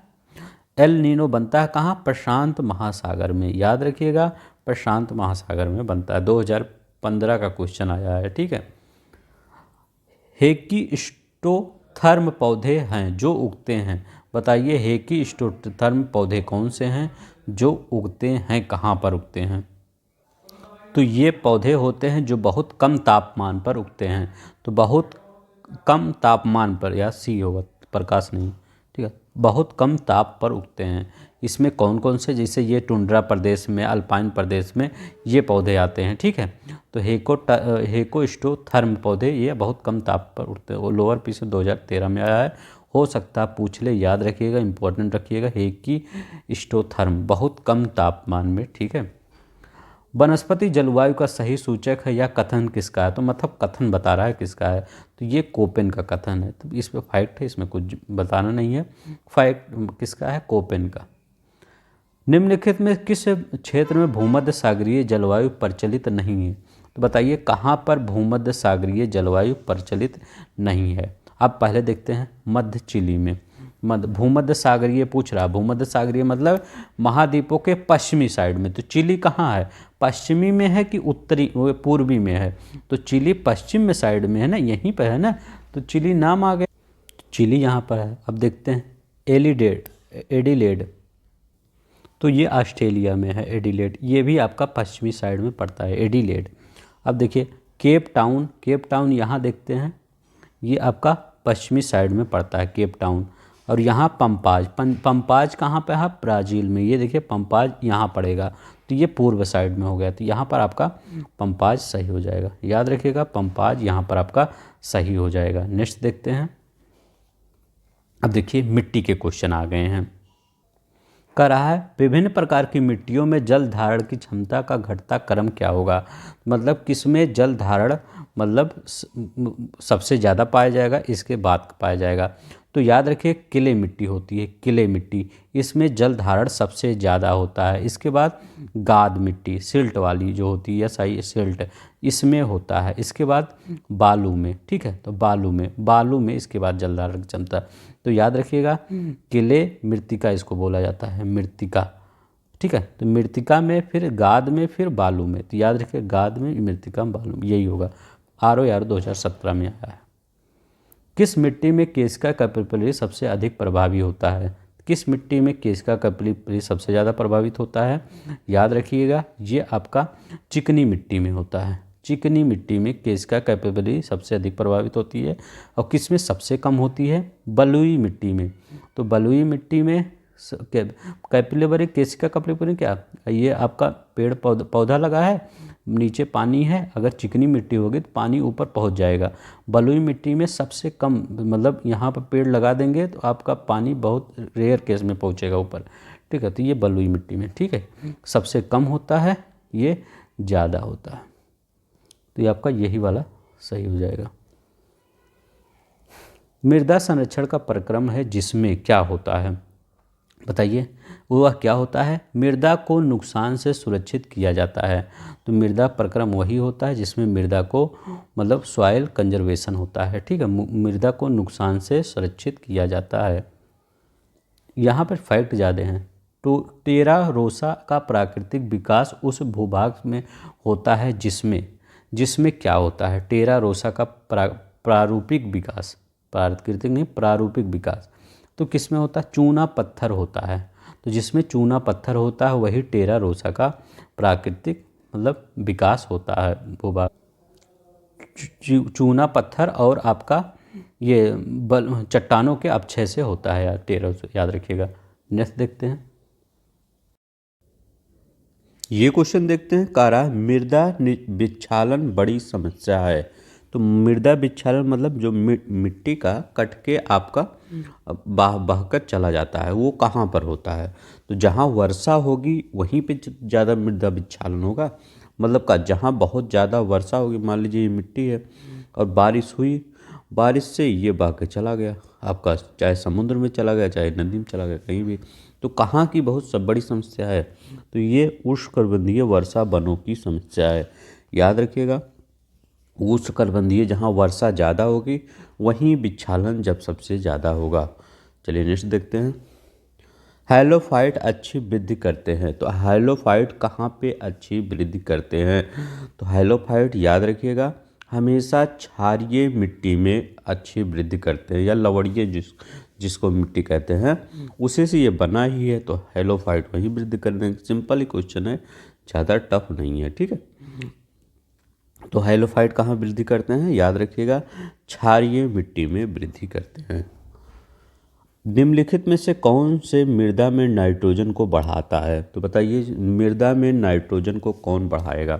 एल नीनो बनता है कहाँ, प्रशांत महासागर में। याद रखिएगा, प्रशांत महासागर में बनता है। 2015 का क्वेश्चन आया है, ठीक है। हेकिस्टोथर्म पौधे हैं जो उगते हैं बताइए हेकिस्टोथर्म पौधे कौन से हैं जो उगते हैं, कहाँ पर उगते हैं? तो ये पौधे होते हैं जो बहुत कम तापमान पर उगते हैं। तो बहुत कम तापमान पर, या सी होगा, प्रकाश नहीं, ठीक है, बहुत कम ताप पर उगते हैं। इसमें कौन कौन से, जैसे ये टुंड्रा प्रदेश में, अल्पाइन प्रदेश में ये पौधे आते हैं, ठीक है। तो हेकोस्टोथर्म पौधे ये बहुत कम ताप पर उगते हैं। वो लोअर पीस 2013 में आया है, हो सकता है पूछ ले, याद रखिएगा, इंपॉर्टेंट रखिएगा। हेकिस्टोथर्म बहुत कम तापमान में, ठीक है। वनस्पति जलवायु का सही सूचक है, या कथन किसका है? तो मतलब कथन बता रहा है किसका है, तो ये कोपेन का कथन है। तो इसमें फैक्ट है, इसमें कुछ बताना नहीं है। फैक्ट किसका है? कोपेन का। निम्नलिखित में किस क्षेत्र में भूमध्य सागरीय जलवायु प्रचलित नहीं है? तो बताइए कहाँ पर भूमध्य सागरीय जलवायु प्रचलित नहीं है। अब पहले देखते हैं मध्य चिली में। भूमध्य सागरीय पूछ रहा, भूमध्य सागरीय मतलब महाद्वीपों के पश्चिमी साइड में। तो चिली कहाँ है? पश्चिमी में है कि उत्तरी पूर्वी में है? तो चिली पश्चिम में साइड में है ना, यहीं पर है ना, तो चिली नाम आ गया, चिली यहाँ पर है। अब देखते हैं एडिलेड, तो ये ऑस्ट्रेलिया में है एडिलेड, ये भी आपका पश्चिमी साइड में पड़ता है एडिलेड। अब देखिए केप टाउन यहाँ देखते हैं, ये आपका पश्चिमी साइड में पड़ता है केप टाउन। और यहाँ पंपाज कहाँ पे है? ब्राज़ील में। ये देखिए पंपाज यहाँ पड़ेगा, तो ये पूर्व साइड में हो गया, तो यहाँ पर आपका पंपाज सही हो जाएगा। याद रखिएगा पंपाज यहाँ पर आपका सही हो जाएगा। नेक्स्ट देखते हैं। अब देखिए मिट्टी के क्वेश्चन आ गए हैं। कह रहा है विभिन्न प्रकार की मिट्टियों में जल धारण की क्षमता का घटता क्रम क्या होगा? मतलब किसमें जल धारण मतलब सबसे ज़्यादा पाया जाएगा, इसके बाद पाया जाएगा। तो याद रखिए क्ले मिट्टी होती है, क्ले मिट्टी, इसमें जल धारण सबसे ज़्यादा होता है। इसके बाद गाद मिट्टी, सिल्ट वाली जो होती है, सही सिल्ट, इसमें होता है। इसके बाद बालू में, ठीक है, तो बालू में इसके बाद जल धारण क्षमता। तो याद रखिएगा क्ले मृत्तिका इसको बोला जाता है, मृत्तिका, ठीक है। तो मृत्तिका में, फिर गाद में, फिर बालू में। तो याद रखिए गाद में, मृत्तिका, बालू में, यही होगा। ROR 2017 में आया है। किस मिट्टी में केसिका कैपिलरी सबसे अधिक प्रभावी होता है? किस मिट्टी में केसिका कैपिलरी सबसे ज़्यादा प्रभावित होता है? याद रखिएगा ये आपका चिकनी मिट्टी में होता है। चिकनी मिट्टी में केसिका कैपिलरी सबसे अधिक प्रभावित होती है। और किस में सबसे कम होती है? बलुई मिट्टी में। तो बलुई मिट्टी में कैपिलरी, केसिका कैपिलरी क्या, ये आपका पेड़ पौधा लगा है, नीचे पानी है, अगर चिकनी मिट्टी होगी तो पानी ऊपर पहुंच जाएगा। बलुई मिट्टी में सबसे कम, मतलब यहाँ पर पेड़ लगा देंगे तो आपका पानी बहुत रेयर केस में पहुँचेगा ऊपर, ठीक है। तो ये बलुई मिट्टी में, ठीक है, सबसे कम होता है, ये ज़्यादा होता है। तो ये आपका यही वाला सही हो जाएगा। मृदा संरक्षण का प्रक्रम है जिसमें क्या होता है? बताइए वह क्या होता है? मृदा को नुकसान से सुरक्षित किया जाता है। तो मृदा प्रक्रम वही होता है जिसमें मृदा को मतलब सॉइल कंजर्वेशन होता है, ठीक है, मृदा को नुकसान से सुरक्षित किया जाता है। यहाँ पर फैक्ट ज़्यादा हैं। तो टेरा रोसा का प्राकृतिक विकास उस भूभाग में होता है जिसमें क्या होता है? टेरा रोसा का प्रारूपिक विकास, प्राकृतिक नहीं, प्रारूपिक विकास तो किस में होता है? चूना पत्थर होता है। तो जिसमें चूना पत्थर होता है वही टेरा रोसा का प्राकृतिक मतलब विकास होता है भूभाग। चूना पत्थर और आपका ये चट्टानों के अपक्षय से होता है यार टेरा, याद रखिएगा। नेक्स्ट देखते हैं। ये क्वेश्चन देखते हैं। कारा मृदा विक्षालन बड़ी समस्या है। तो मृदा विक्षालन मतलब जो मिट्टी का कट के आपका बहकर चला जाता है, वो कहाँ पर होता है? तो जहाँ वर्षा होगी वहीं पे ज़्यादा मृदा विक्षालन होगा। मतलब का जहाँ बहुत ज़्यादा वर्षा होगी, मान लीजिए ये मिट्टी है और बारिश हुई, बारिश से ये बह के चला गया आपका, चाहे समुद्र में चला गया, चाहे नदी में चला गया, कहीं भी। तो कहाँ की बहुत बड़ी समस्या है? तो ये उष्णकटिबंधीय वर्षा वनों की समस्या है। याद रखिएगा उष्णकटिबंधीय जहाँ वर्षा ज़्यादा होगी वहीं विक्षालन जब सबसे ज़्यादा होगा। चलिए नेक्स्ट देखते हैं। हैलोफाइट अच्छी वृद्धि करते हैं। तो हैलोफाइट कहाँ पे अच्छी वृद्धि करते हैं? तो हैलोफाइट याद रखिएगा हमेशा क्षारीय मिट्टी में अच्छी वृद्धि करते हैं, या लवणीय जिसको मिट्टी कहते हैं, उसी से ये बना ही है। तो हैलोफाइट वही वृद्धि करने, सिंपल ही क्वेश्चन है, ज़्यादा टफ नहीं है, ठीक है। तो हैलोफाइट कहाँ वृद्धि करते हैं, याद रखिएगा, क्षारीय मिट्टी में वृद्धि करते हैं। निम्नलिखित में से कौन से मृदा में नाइट्रोजन को बढ़ाता है, तो बताइए मृदा में नाइट्रोजन को कौन बढ़ाएगा।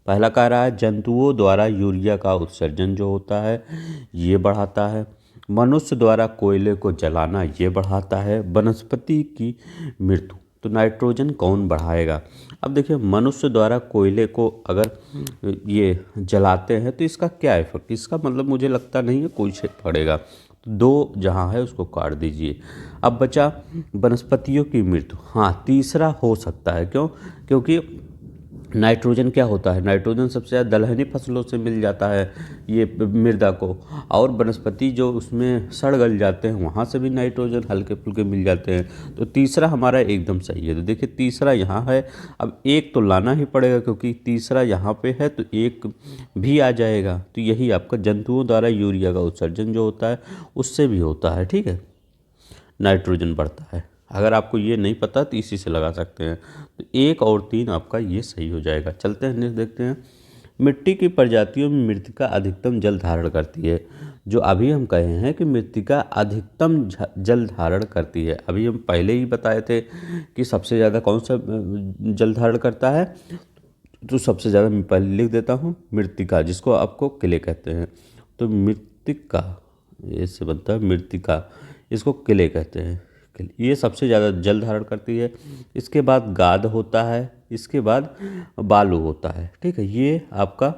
पहला कह रहा है जंतुओं द्वारा यूरिया का उत्सर्जन जो होता है ये बढ़ाता है, मनुष्य द्वारा कोयले को जलाना ये बढ़ाता है, वनस्पति की मृत्यु। तो नाइट्रोजन कौन बढ़ाएगा। अब देखिए मनुष्य द्वारा कोयले को अगर ये जलाते हैं तो इसका क्या इफेक्ट, इसका मतलब मुझे लगता नहीं है कोई से पड़ेगा। तो दो जहाँ है उसको काट दीजिए। अब बचा वनस्पतियों की मृत्यु, हाँ तीसरा हो सकता है, क्यों, क्योंकि नाइट्रोजन क्या होता है, नाइट्रोजन सबसे ज़्यादा दलहनी फसलों से मिल जाता है ये मृदा को, और वनस्पति जो उसमें सड़ गल जाते हैं वहाँ से भी नाइट्रोजन हल्के फुल्के मिल जाते हैं। तो तीसरा हमारा एकदम सही है। तो देखिए तीसरा यहाँ है, अब एक तो लाना ही पड़ेगा क्योंकि तीसरा यहाँ पे है तो एक भी आ जाएगा। तो यही आपका जंतुओं द्वारा यूरिया का उत्सर्जन जो होता है उससे भी होता है, ठीक है, नाइट्रोजन बढ़ता है। अगर आपको ये नहीं पता तो इसी से लगा सकते हैं। तो 1 और 3 आपका ये सही हो जाएगा। चलते हैं नेक्स्ट देखते हैं। मिट्टी की प्रजातियों में मृत्तिका अधिकतम जल धारण करती है। जो अभी हम कहे हैं कि मृत्तिका अधिकतम जल धारण करती है, अभी हम पहले ही बताए थे कि सबसे ज़्यादा कौन सा जल धारण करता है। तो सबसे ज़्यादा मैं पहले लिख देता हूँ मृत्तिका, जिसको आपको क्ले कहते हैं। तो मृत्तिका इससे बनता है मृत्तिका, इसको क्ले कहते हैं। ये सबसे ज़्यादा जल धारण करती है। इसके बाद गाद होता है, इसके बाद बालू होता है, ठीक है। ये आपका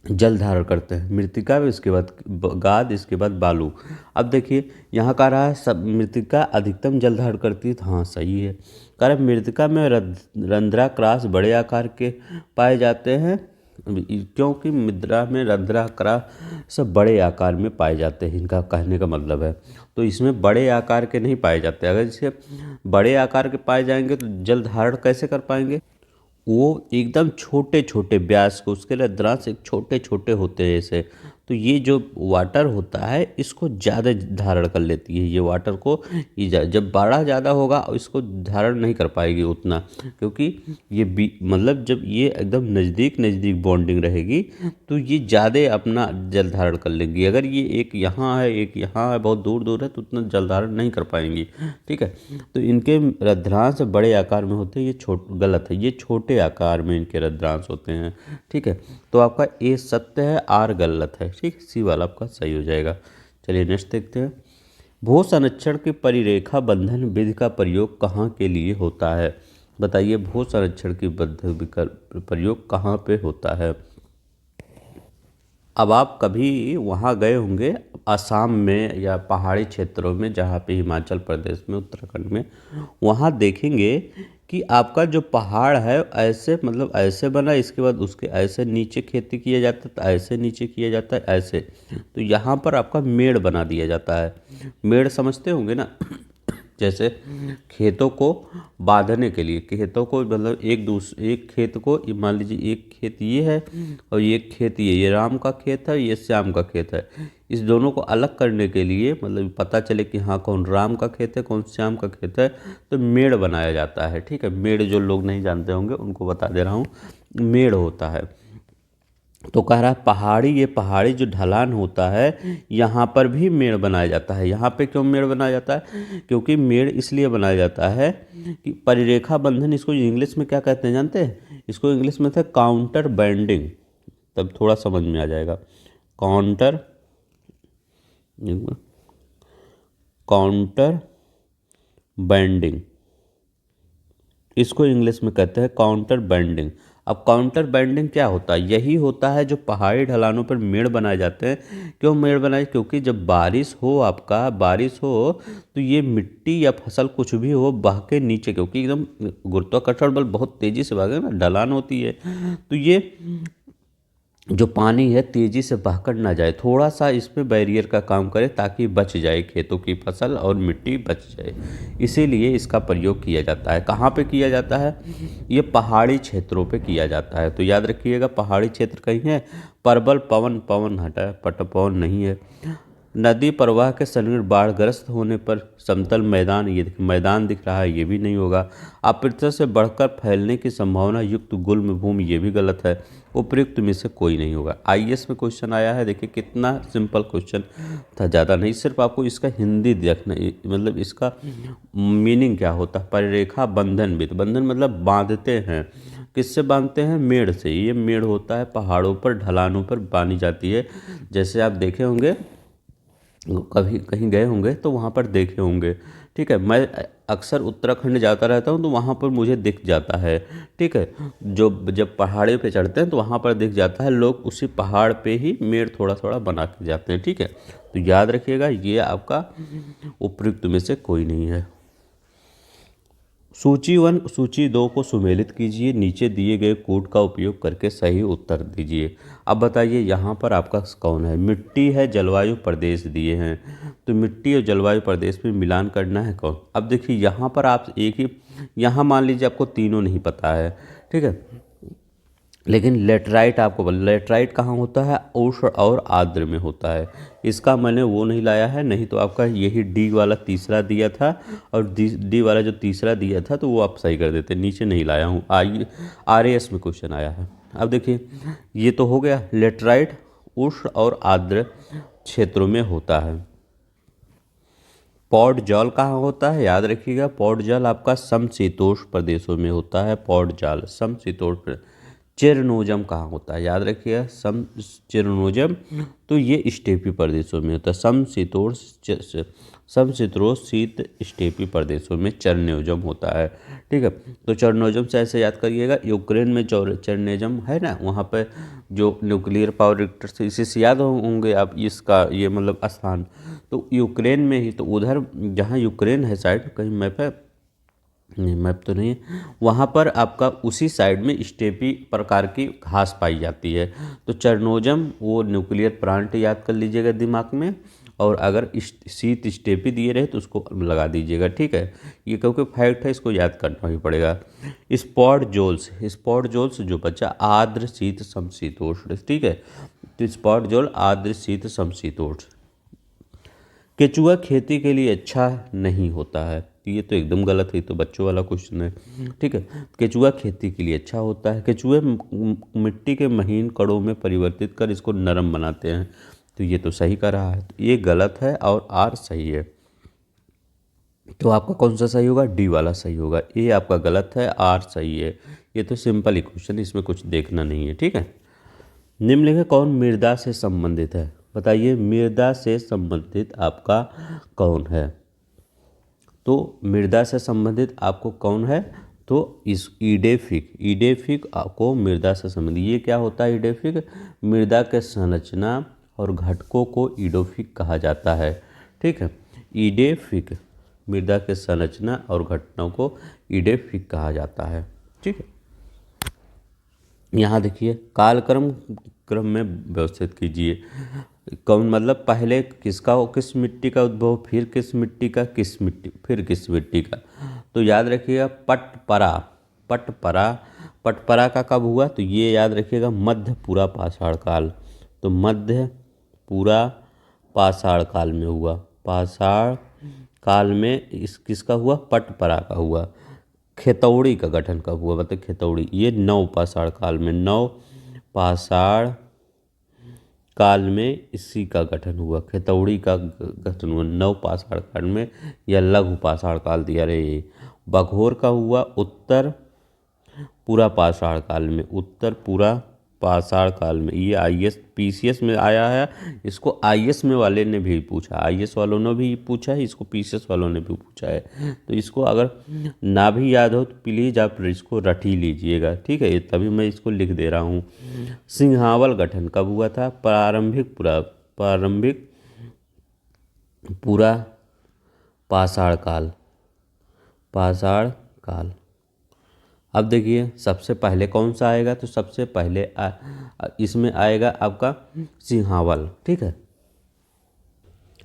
जल धारण करते हैं मृत्तिका में, इसके बाद गाद, इसके बाद बालू। अब देखिए यहाँ कह रहा है सब मृत्तिका अधिकतम जल धारण करती है, तो हाँ सही है। कह रहा है मृत्तिका में रंध्राक्रास बड़े आकार के पाए जाते हैं, क्योंकि मृदा में रंध्राक्रास सब बड़े आकार में पाए जाते हैं, इनका कहने का मतलब है। तो इसमें बड़े आकार के नहीं पाए जाते। अगर इसे बड़े आकार के पाए जाएंगे तो जल धारण कैसे कर पाएंगे, वो एकदम छोटे छोटे व्यास को, उसके लिए द्रांश एक छोटे छोटे होते हैं ऐसे। तो ये जो वाटर होता है इसको ज़्यादा धारण कर लेती है, ये वाटर को ये जब बड़ा ज़्यादा होगा इसको धारण नहीं कर पाएगी उतना, क्योंकि ये मतलब जब ये एकदम नज़दीक नज़दीक बॉन्डिंग रहेगी तो ये ज़्यादा अपना जल धारण कर लेंगी। अगर ये एक यहाँ है एक यहाँ है, बहुत दूर दूर है, तो उतना जल धारण नहीं कर पाएंगी, ठीक है। तो इनके रंध्रांश बड़े आकार में होते हैं, ये गलत है, ये छोटे आकार में इनके रंध्रांश होते हैं, ठीक है। तो आपका ए सत्य है, आर गलत है, ठीक, सी वाला आपका सही हो जाएगा। चलिए नेक्स्ट देखते हैं। भू संरक्षण की परिरेखा बंधन विधि का प्रयोग कहाँ के लिए होता है, बताइए भू संरक्षण की बंधन का प्रयोग कहाँ पे होता है। अब आप कभी वहाँ गए होंगे असम में या पहाड़ी क्षेत्रों में, जहाँ पे हिमाचल प्रदेश में, उत्तराखंड में, वहाँ देखेंगे कि आपका जो पहाड़ है ऐसे मतलब ऐसे बना, इसके बाद उसके ऐसे नीचे खेती किया जाता है, तो ऐसे नीचे किया जाता है ऐसे। तो यहाँ पर आपका मेड़ बना दिया जाता है। मेड़ समझते होंगे ना, जैसे खेतों को बांधने के लिए, खेतों को मतलब एक खेत को मान लीजिए एक खेत ये है और एक खेत ये राम का खेत है, ये श्याम का खेत है। इस दोनों को अलग करने के लिए मतलब पता चले कि हाँ कौन राम का खेत है कौन श्याम का खेत है, तो मेड़ बनाया जाता है, ठीक है। मेड़ जो लोग नहीं जानते होंगे उनको बता दे रहा हूँ, मेड़ होता है। तो कह रहा है पहाड़ी, ये पहाड़ी जो ढलान होता है यहाँ पर भी मेड़ बनाया जाता है। यहाँ पे क्यों मेड़ बनाया जाता है, क्योंकि मेड़ इसलिए बनाया जाता है कि परिरेखा बंधन, इसको इंग्लिश में क्या कहते हैं जानते हैं, इसको इंग्लिश में था काउंटर बैंडिंग, तब थोड़ा समझ में आ जाएगा। काउंटर बैंडिंग, इसको इंग्लिश में कहते हैं काउंटर बैंडिंग। अब काउंटर बैंडिंग क्या होता है, यही होता है जो पहाड़ी ढलानों पर मेड़ बनाए जाते हैं। क्यों मेड़ बनाए, क्योंकि जब बारिश हो, आपका बारिश हो, तो ये मिट्टी या फसल कुछ भी हो बह के नीचे, क्योंकि एकदम गुरुत्वाकर्षण बल बहुत तेजी से भागे ना, ढलान होती है, तो ये जो पानी है तेज़ी से बहकर ना जाए, थोड़ा सा इस पे बैरियर का काम करे ताकि बच जाए खेतों की फसल और मिट्टी बच जाए, इसीलिए इसका प्रयोग किया जाता है। कहाँ पे किया जाता है, ये पहाड़ी क्षेत्रों पे किया जाता है। तो याद रखिएगा पहाड़ी क्षेत्र कहीं है, परबल पवन, पवन हटा पवन नहीं है, नदी प्रवाह के सनिकट बाढ़ग्रस्त होने पर समतल मैदान, ये देखिए मैदान दिख रहा है, ये भी नहीं होगा। अपेक्षा से बढ़कर फैलने की संभावना युक्त गुल्म भूमि, ये भी गलत है। उपयुक्त में से कोई नहीं होगा। आईएएस में क्वेश्चन आया है, देखिए कितना सिंपल क्वेश्चन था, ज़्यादा नहीं, सिर्फ आपको इसका हिंदी देखना, मतलब इसका मीनिंग क्या होता है। परिरेखा बंधन विद, बंधन मतलब बांधते हैं, किससे बांधते हैं, मेड़ से। ये मेड़ होता है पहाड़ों पर, ढलानों पर बांधी जाती है। जैसे आप देखे होंगे, कभी कहीं गए होंगे तो वहाँ पर देखे होंगे, ठीक है। मैं अक्सर उत्तराखंड जाता रहता हूँ तो वहाँ पर मुझे दिख जाता है, ठीक है। जो जब पहाड़े पे चढ़ते हैं तो वहाँ पर दिख जाता है, लोग उसी पहाड़ पे ही मेड़ थोड़ा थोड़ा बना के जाते हैं, ठीक है। तो याद रखिएगा, ये आपका उपयुक्त में से कोई नहीं है। सूची 1 सूची 2 को सुमेलित कीजिए, नीचे दिए गए कोड का उपयोग करके सही उत्तर दीजिए। अब बताइए यहाँ पर आपका कौन है। मिट्टी है, जलवायु प्रदेश दिए हैं, तो मिट्टी और जलवायु प्रदेश में मिलान करना है कौन। अब देखिए यहाँ पर आप एक ही, यहाँ मान लीजिए आपको तीनों नहीं पता है, ठीक है, लेकिन लेटराइट आपको, लेटराइट कहाँ होता है, उष्ण और आर्द्र में होता है। इसका मैंने वो नहीं लाया है, नहीं तो आपका यही डी वाला तीसरा दिया था, और डी वाला जो तीसरा दिया था तो वो आप सही कर देते, नीचे नहीं लाया हूँ। आरएएस में क्वेश्चन आया है। अब देखिए ये तो हो गया, लेटराइट उष्ण और आर्द्र क्षेत्रों में होता है। पौड जल कहाँ होता है, याद रखिएगा, पौड जल आपका समशीतोष्ण प्रदेशों में होता है। पौड जल समशीतोष्ण। चेरनोजम कहाँ होता है, याद रखिएगा, सम चेरनोजम, तो ये स्टेपी प्रदेशों में होता है। समशीतोष्ण शीत स्टेपी प्रदेशों में चेरनोजम होता है, ठीक है। तो चेरनोजम से ऐसे याद करिएगा, यूक्रेन में चेरनोजम है ना, वहाँ पे जो न्यूक्लियर पावर रिएक्टर से, इसी से याद होंगे आप इसका, ये मतलब स्थान तो यूक्रेन में ही, तो उधर जहाँ यूक्रेन है साइड, कहीं मैप है, नहीं मैप तो नहीं है, वहाँ पर आपका उसी साइड में स्टेपी प्रकार की घास पाई जाती है। तो चेरनोजम वो न्यूक्लियर प्लांट याद कर लीजिएगा दिमाग में, और अगर शीत स्टेपी दिए रहे तो उसको लगा दीजिएगा, ठीक है। ये क्योंकि फैक्ट है, इसको याद करना ही पड़ेगा। स्पॉटजोल्स जो बच्चा आर्द्र शीत समशीतोष्ण, ठीक है। तो स्पॉटजोल आर्द्र शीत समशीतोष्ण। केचुआ खेती के लिए अच्छा नहीं होता है, ये तो एकदम गलत है, तो बच्चों वाला क्वेश्चन है, ठीक है। केचुआ खेती के लिए अच्छा होता है। केचुए मिट्टी के महीन कणों में परिवर्तित कर इसको नरम बनाते हैं, तो ये तो सही कर रहा है, तो ये गलत है और आर सही है। तो आपका कौन सा सही होगा, डी वाला सही होगा। ए आपका गलत है, आर सही है। ये तो सिंपल ही क्वेश्चन, इसमें कुछ देखना नहीं है, ठीक है। निम्नलिखित कौन मृदा से संबंधित है, बताइए मृदा से संबंधित आपका कौन है। तो मृदा से संबंधित आपको कौन है, तो इस ईडेफिक आपको मृदा से संबंधित, ये क्या होता है ईडेफिक, मृदा के संरचना और घटकों को ईडोफिक कहा जाता है, ठीक है। ईडेफिक मृदा के संरचना और घटनाओं को ईडेफिक कहा जाता है, ठीक है। यहाँ देखिए क्रम में व्यवस्थित कीजिए, कौन मतलब पहले किसका हो, किस मिट्टी का उद्भव, फिर किस मिट्टी का, फिर किस मिट्टी का। तो याद रखिएगा पटपरा का कब हुआ, तो ये याद रखिएगा मध्य पूरा पाषाण काल, तो मध्य पूरा पाषाण काल में हुआ। पाषाण काल में इस किसका हुआ, पटपरा का हुआ। खेतौड़ी का गठन कब हुआ, मतलब खेतौड़ी, ये नव पाषाण काल में, नव पाषाण काल में इसी का गठन हुआ, खेतौड़ी का गठन हुआ नव पाषाण काल में, या लघु पाषाण काल दिया रहे। बघोर का हुआ उत्तर पूरा पाषाण काल में, उत्तर पूरा पाषाण काल में। ये आईएएस पीसीएस में आया है, इसको आईएएस में वाले ने भी पूछा, आईएएस वालों ने भी पूछा है, इसको पीसीएस वालों ने भी पूछा है। तो इसको अगर ना भी याद हो तो प्लीज़ आप इसको रट ही लीजिएगा, ठीक है, तभी मैं इसको लिख दे रहा हूँ। सिंहावल गठन कब हुआ था, प्रारंभिक पूरा पाषाण काल। अब देखिए सबसे पहले कौन सा आएगा, तो सबसे पहले इसमें आएगा आपका सिंहावल, ठीक है।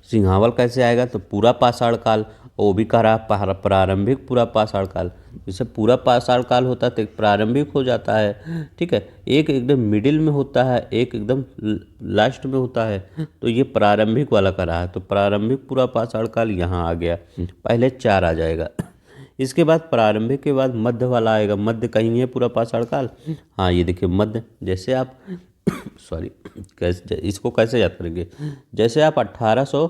सिंहावल कैसे आएगा, तो पूरा पाषाण काल, वो भी कह रहा प्रारंभिक पूरा पाषाण काल। जैसे पूरा पाषाण काल होता है तो एक प्रारंभिक हो जाता है, ठीक है। एक एकदम मिडिल में होता है, एक एकदम लास्ट में होता है, तो ये प्रारंभिक वाला कर रहा है, तो प्रारंभिक पूरा पाषाण काल यहाँ आ गया, पहले 4 आ जाएगा। इसके बाद प्रारंभिक के बाद मध्य वाला आएगा, मध्य कहीं है पूरा पाषाण काल, हाँ ये देखिए मध्य। जैसे आप सॉरी कैसे इसको कैसे याद करेंगे, जैसे आप 1800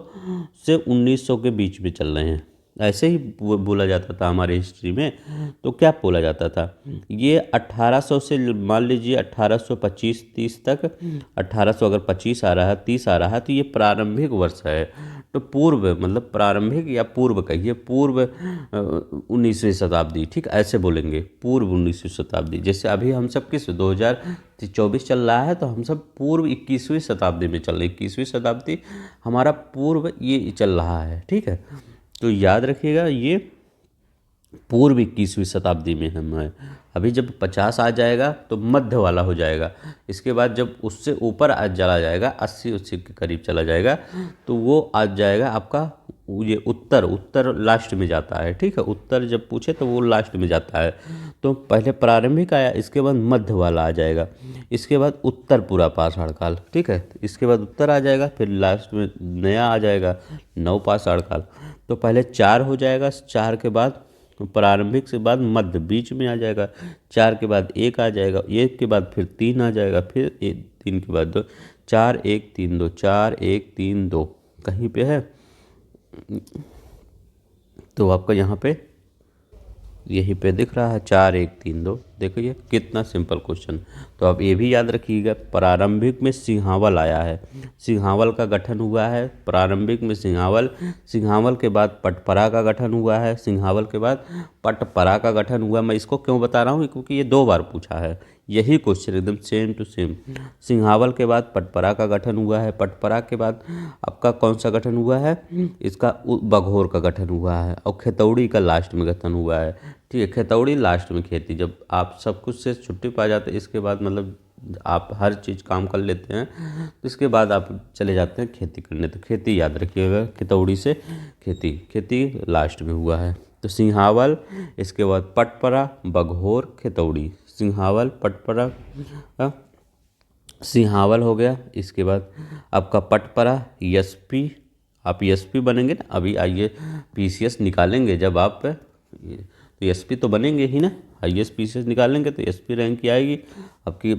से 1900 के बीच में चल रहे हैं, ऐसे ही बोला जाता था हमारे हिस्ट्री में। तो क्या बोला जाता था, ये 1800 से मान लीजिए 1825-30 तक, 1800 अगर 25 आ रहा है 30 आ रहा है तो ये प्रारंभिक वर्ष है। तो पूर्व मतलब प्रारंभिक या पूर्व कहिए, पूर्व 19वीं शताब्दी, ठीक ऐसे बोलेंगे, पूर्व 19वीं शताब्दी। जैसे अभी हम सब किस 2024 चल रहा है तो हम सब पूर्व 21वीं शताब्दी में चल रहे, 21वीं शताब्दी हमारा पूर्व ये चल रहा है, ठीक है। तो याद रखिएगा ये पूर्व 21वीं शताब्दी में हम हैं। अभी जब 50 आ जाएगा तो मध्य वाला हो जाएगा, इसके बाद जब उससे ऊपर आ चला जाएगा 80 के करीब चला जाएगा तो वो आ जाएगा आपका ये उत्तर लास्ट में जाता है, ठीक है। उत्तर जब पूछे तो वो लास्ट में जाता है। तो पहले प्रारंभिक आया, इसके बाद मध्य वाला आ जाएगा, इसके बाद उत्तर पूरा पाषाण काल, ठीक है। इसके बाद उत्तर आ जाएगा, फिर लास्ट में नया आ जाएगा नव पाषाण काल। तो पहले 4 हो जाएगा, 4 के बाद प्रारंभिक से बाद मध्य बीच में आ जाएगा, 4 के बाद 1 आ जाएगा, 1 के बाद फिर 3 आ जाएगा, फिर 3 के बाद 2, 4 1 3 2, 4 1 3 2 कहीं पे है। तो आपका यहाँ पे यहीं पे दिख रहा है 4 1 3 2, देखो ये कितना सिंपल क्वेश्चन। तो आप ये भी याद रखिएगा, प्रारंभिक में सिंहावल आया है, सिंहावल का गठन हुआ है प्रारंभिक में सिंहावल, सिंहावल के बाद पटपरा का गठन हुआ है, सिंहावल के बाद पटपरा का गठन हुआ। मैं इसको क्यों बता रहा हूँ, क्योंकि ये 2 बार पूछा है यही क्वेश्चन, एकदम सेम टू सेम। सिंहावल के बाद पटपरा का गठन हुआ है, पटपरा के बाद आपका कौन सा गठन हुआ है, इसका बघोर का गठन हुआ है, और खेतौड़ी का लास्ट में गठन हुआ है, ठीक है। खेतौड़ी लास्ट में खेती, जब आप सब कुछ से छुट्टी पा जाते हैं इसके बाद मतलब आप हर चीज़ काम कर लेते हैं तो इसके बाद आप चले जाते हैं खेती करने। तो खेती याद रखिएगा, खेतौड़ी से खेती लास्ट में हुआ है। तो सिंहावल, इसके बाद पटपरा, बघोर, खेतौड़ी, सिंहावल पटपरा सिंहावल हो गया। इसके बाद आपका पटपरा एसपी, आप एसपी बनेंगे ना, अभी आइए पीसीएस निकालेंगे जब आप, तो एसपी तो बनेंगे ही ना, आईएएस पीसीएस निकालेंगे तो एसपी रैंक की आएगी आपकी,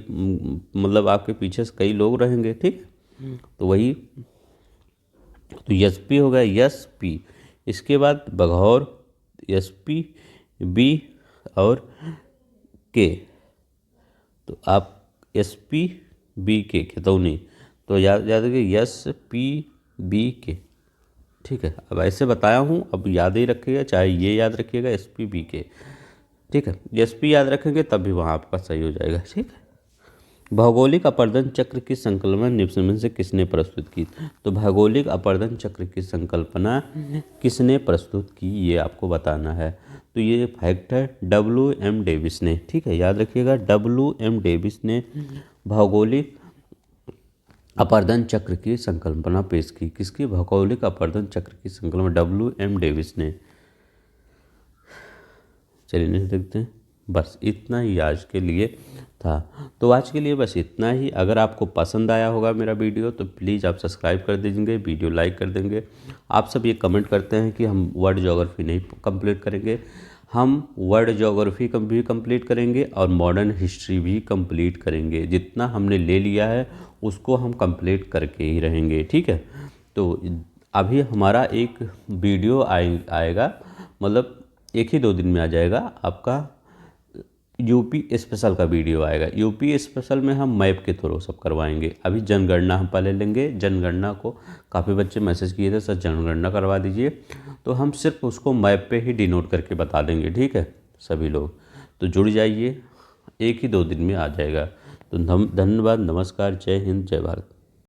मतलब आपके पीछे से कई लोग रहेंगे, ठीक। तो वही, तो एसपी हो गया एसपी। इसके बाद बघौर, एसपी बी और के, तो आप एसपी बी के खेतौनी, तो याद रखिए एस पी बी के, ठीक है। अब ऐसे बताया हूँ, अब याद ही रखिएगा, चाहे ये याद रखिएगा एस पी बी के, ठीक है। एस पी याद रखेंगे तभी वहाँ आपका सही हो जाएगा, ठीक है। भौगोलिक अपर्दन चक्र की संकल्पना निम्न में से किसने प्रस्तुत की, तो भौगोलिक अपर्दन चक्र की संकल्पना किसने प्रस्तुत की ये आपको बताना है। तो ये फैक्ट है WM डेविस ने, ठीक है, याद रखिएगा WM डेविस ने भौगोलिक अपर्दन चक्र की संकल्पना पेश की। किसकी, भौगोलिक अपर्दन चक्र की संकल्पना WM डेविस ने। चलिए नहीं देखते हैं, बस इतना ही आज के लिए था। तो आज के लिए बस इतना ही। अगर आपको पसंद आया होगा मेरा वीडियो तो प्लीज़ आप सब्सक्राइब कर दीजिए, वीडियो लाइक कर देंगे। आप सब ये कमेंट करते हैं कि हम वर्ल्ड ज्योग्राफी नहीं कंप्लीट करेंगे, हम वर्ल्ड ज्योग्राफी भी कंप्लीट करेंगे और मॉडर्न हिस्ट्री भी कंप्लीट करेंगे। जितना हमने ले लिया है उसको हम कंप्लीट करके ही रहेंगे, ठीक है। तो अभी हमारा एक वीडियो आएगा, मतलब 1 ही 2 दिन में आ जाएगा, आपका यूपी स्पेशल का वीडियो आएगा। यूपी स्पेशल में हम मैप के थ्रू सब करवाएंगे। अभी जनगणना हम पहले लेंगे, जनगणना को काफ़ी बच्चे मैसेज किए थे सर जनगणना करवा दीजिए, तो हम सिर्फ उसको मैप पे ही डिनोट करके बता देंगे, ठीक है। सभी लोग तो जुड़ जाइए, 1 ही 2 दिन में आ जाएगा। तो धन्यवाद, नमस्कार, जय हिंद, जय भारत।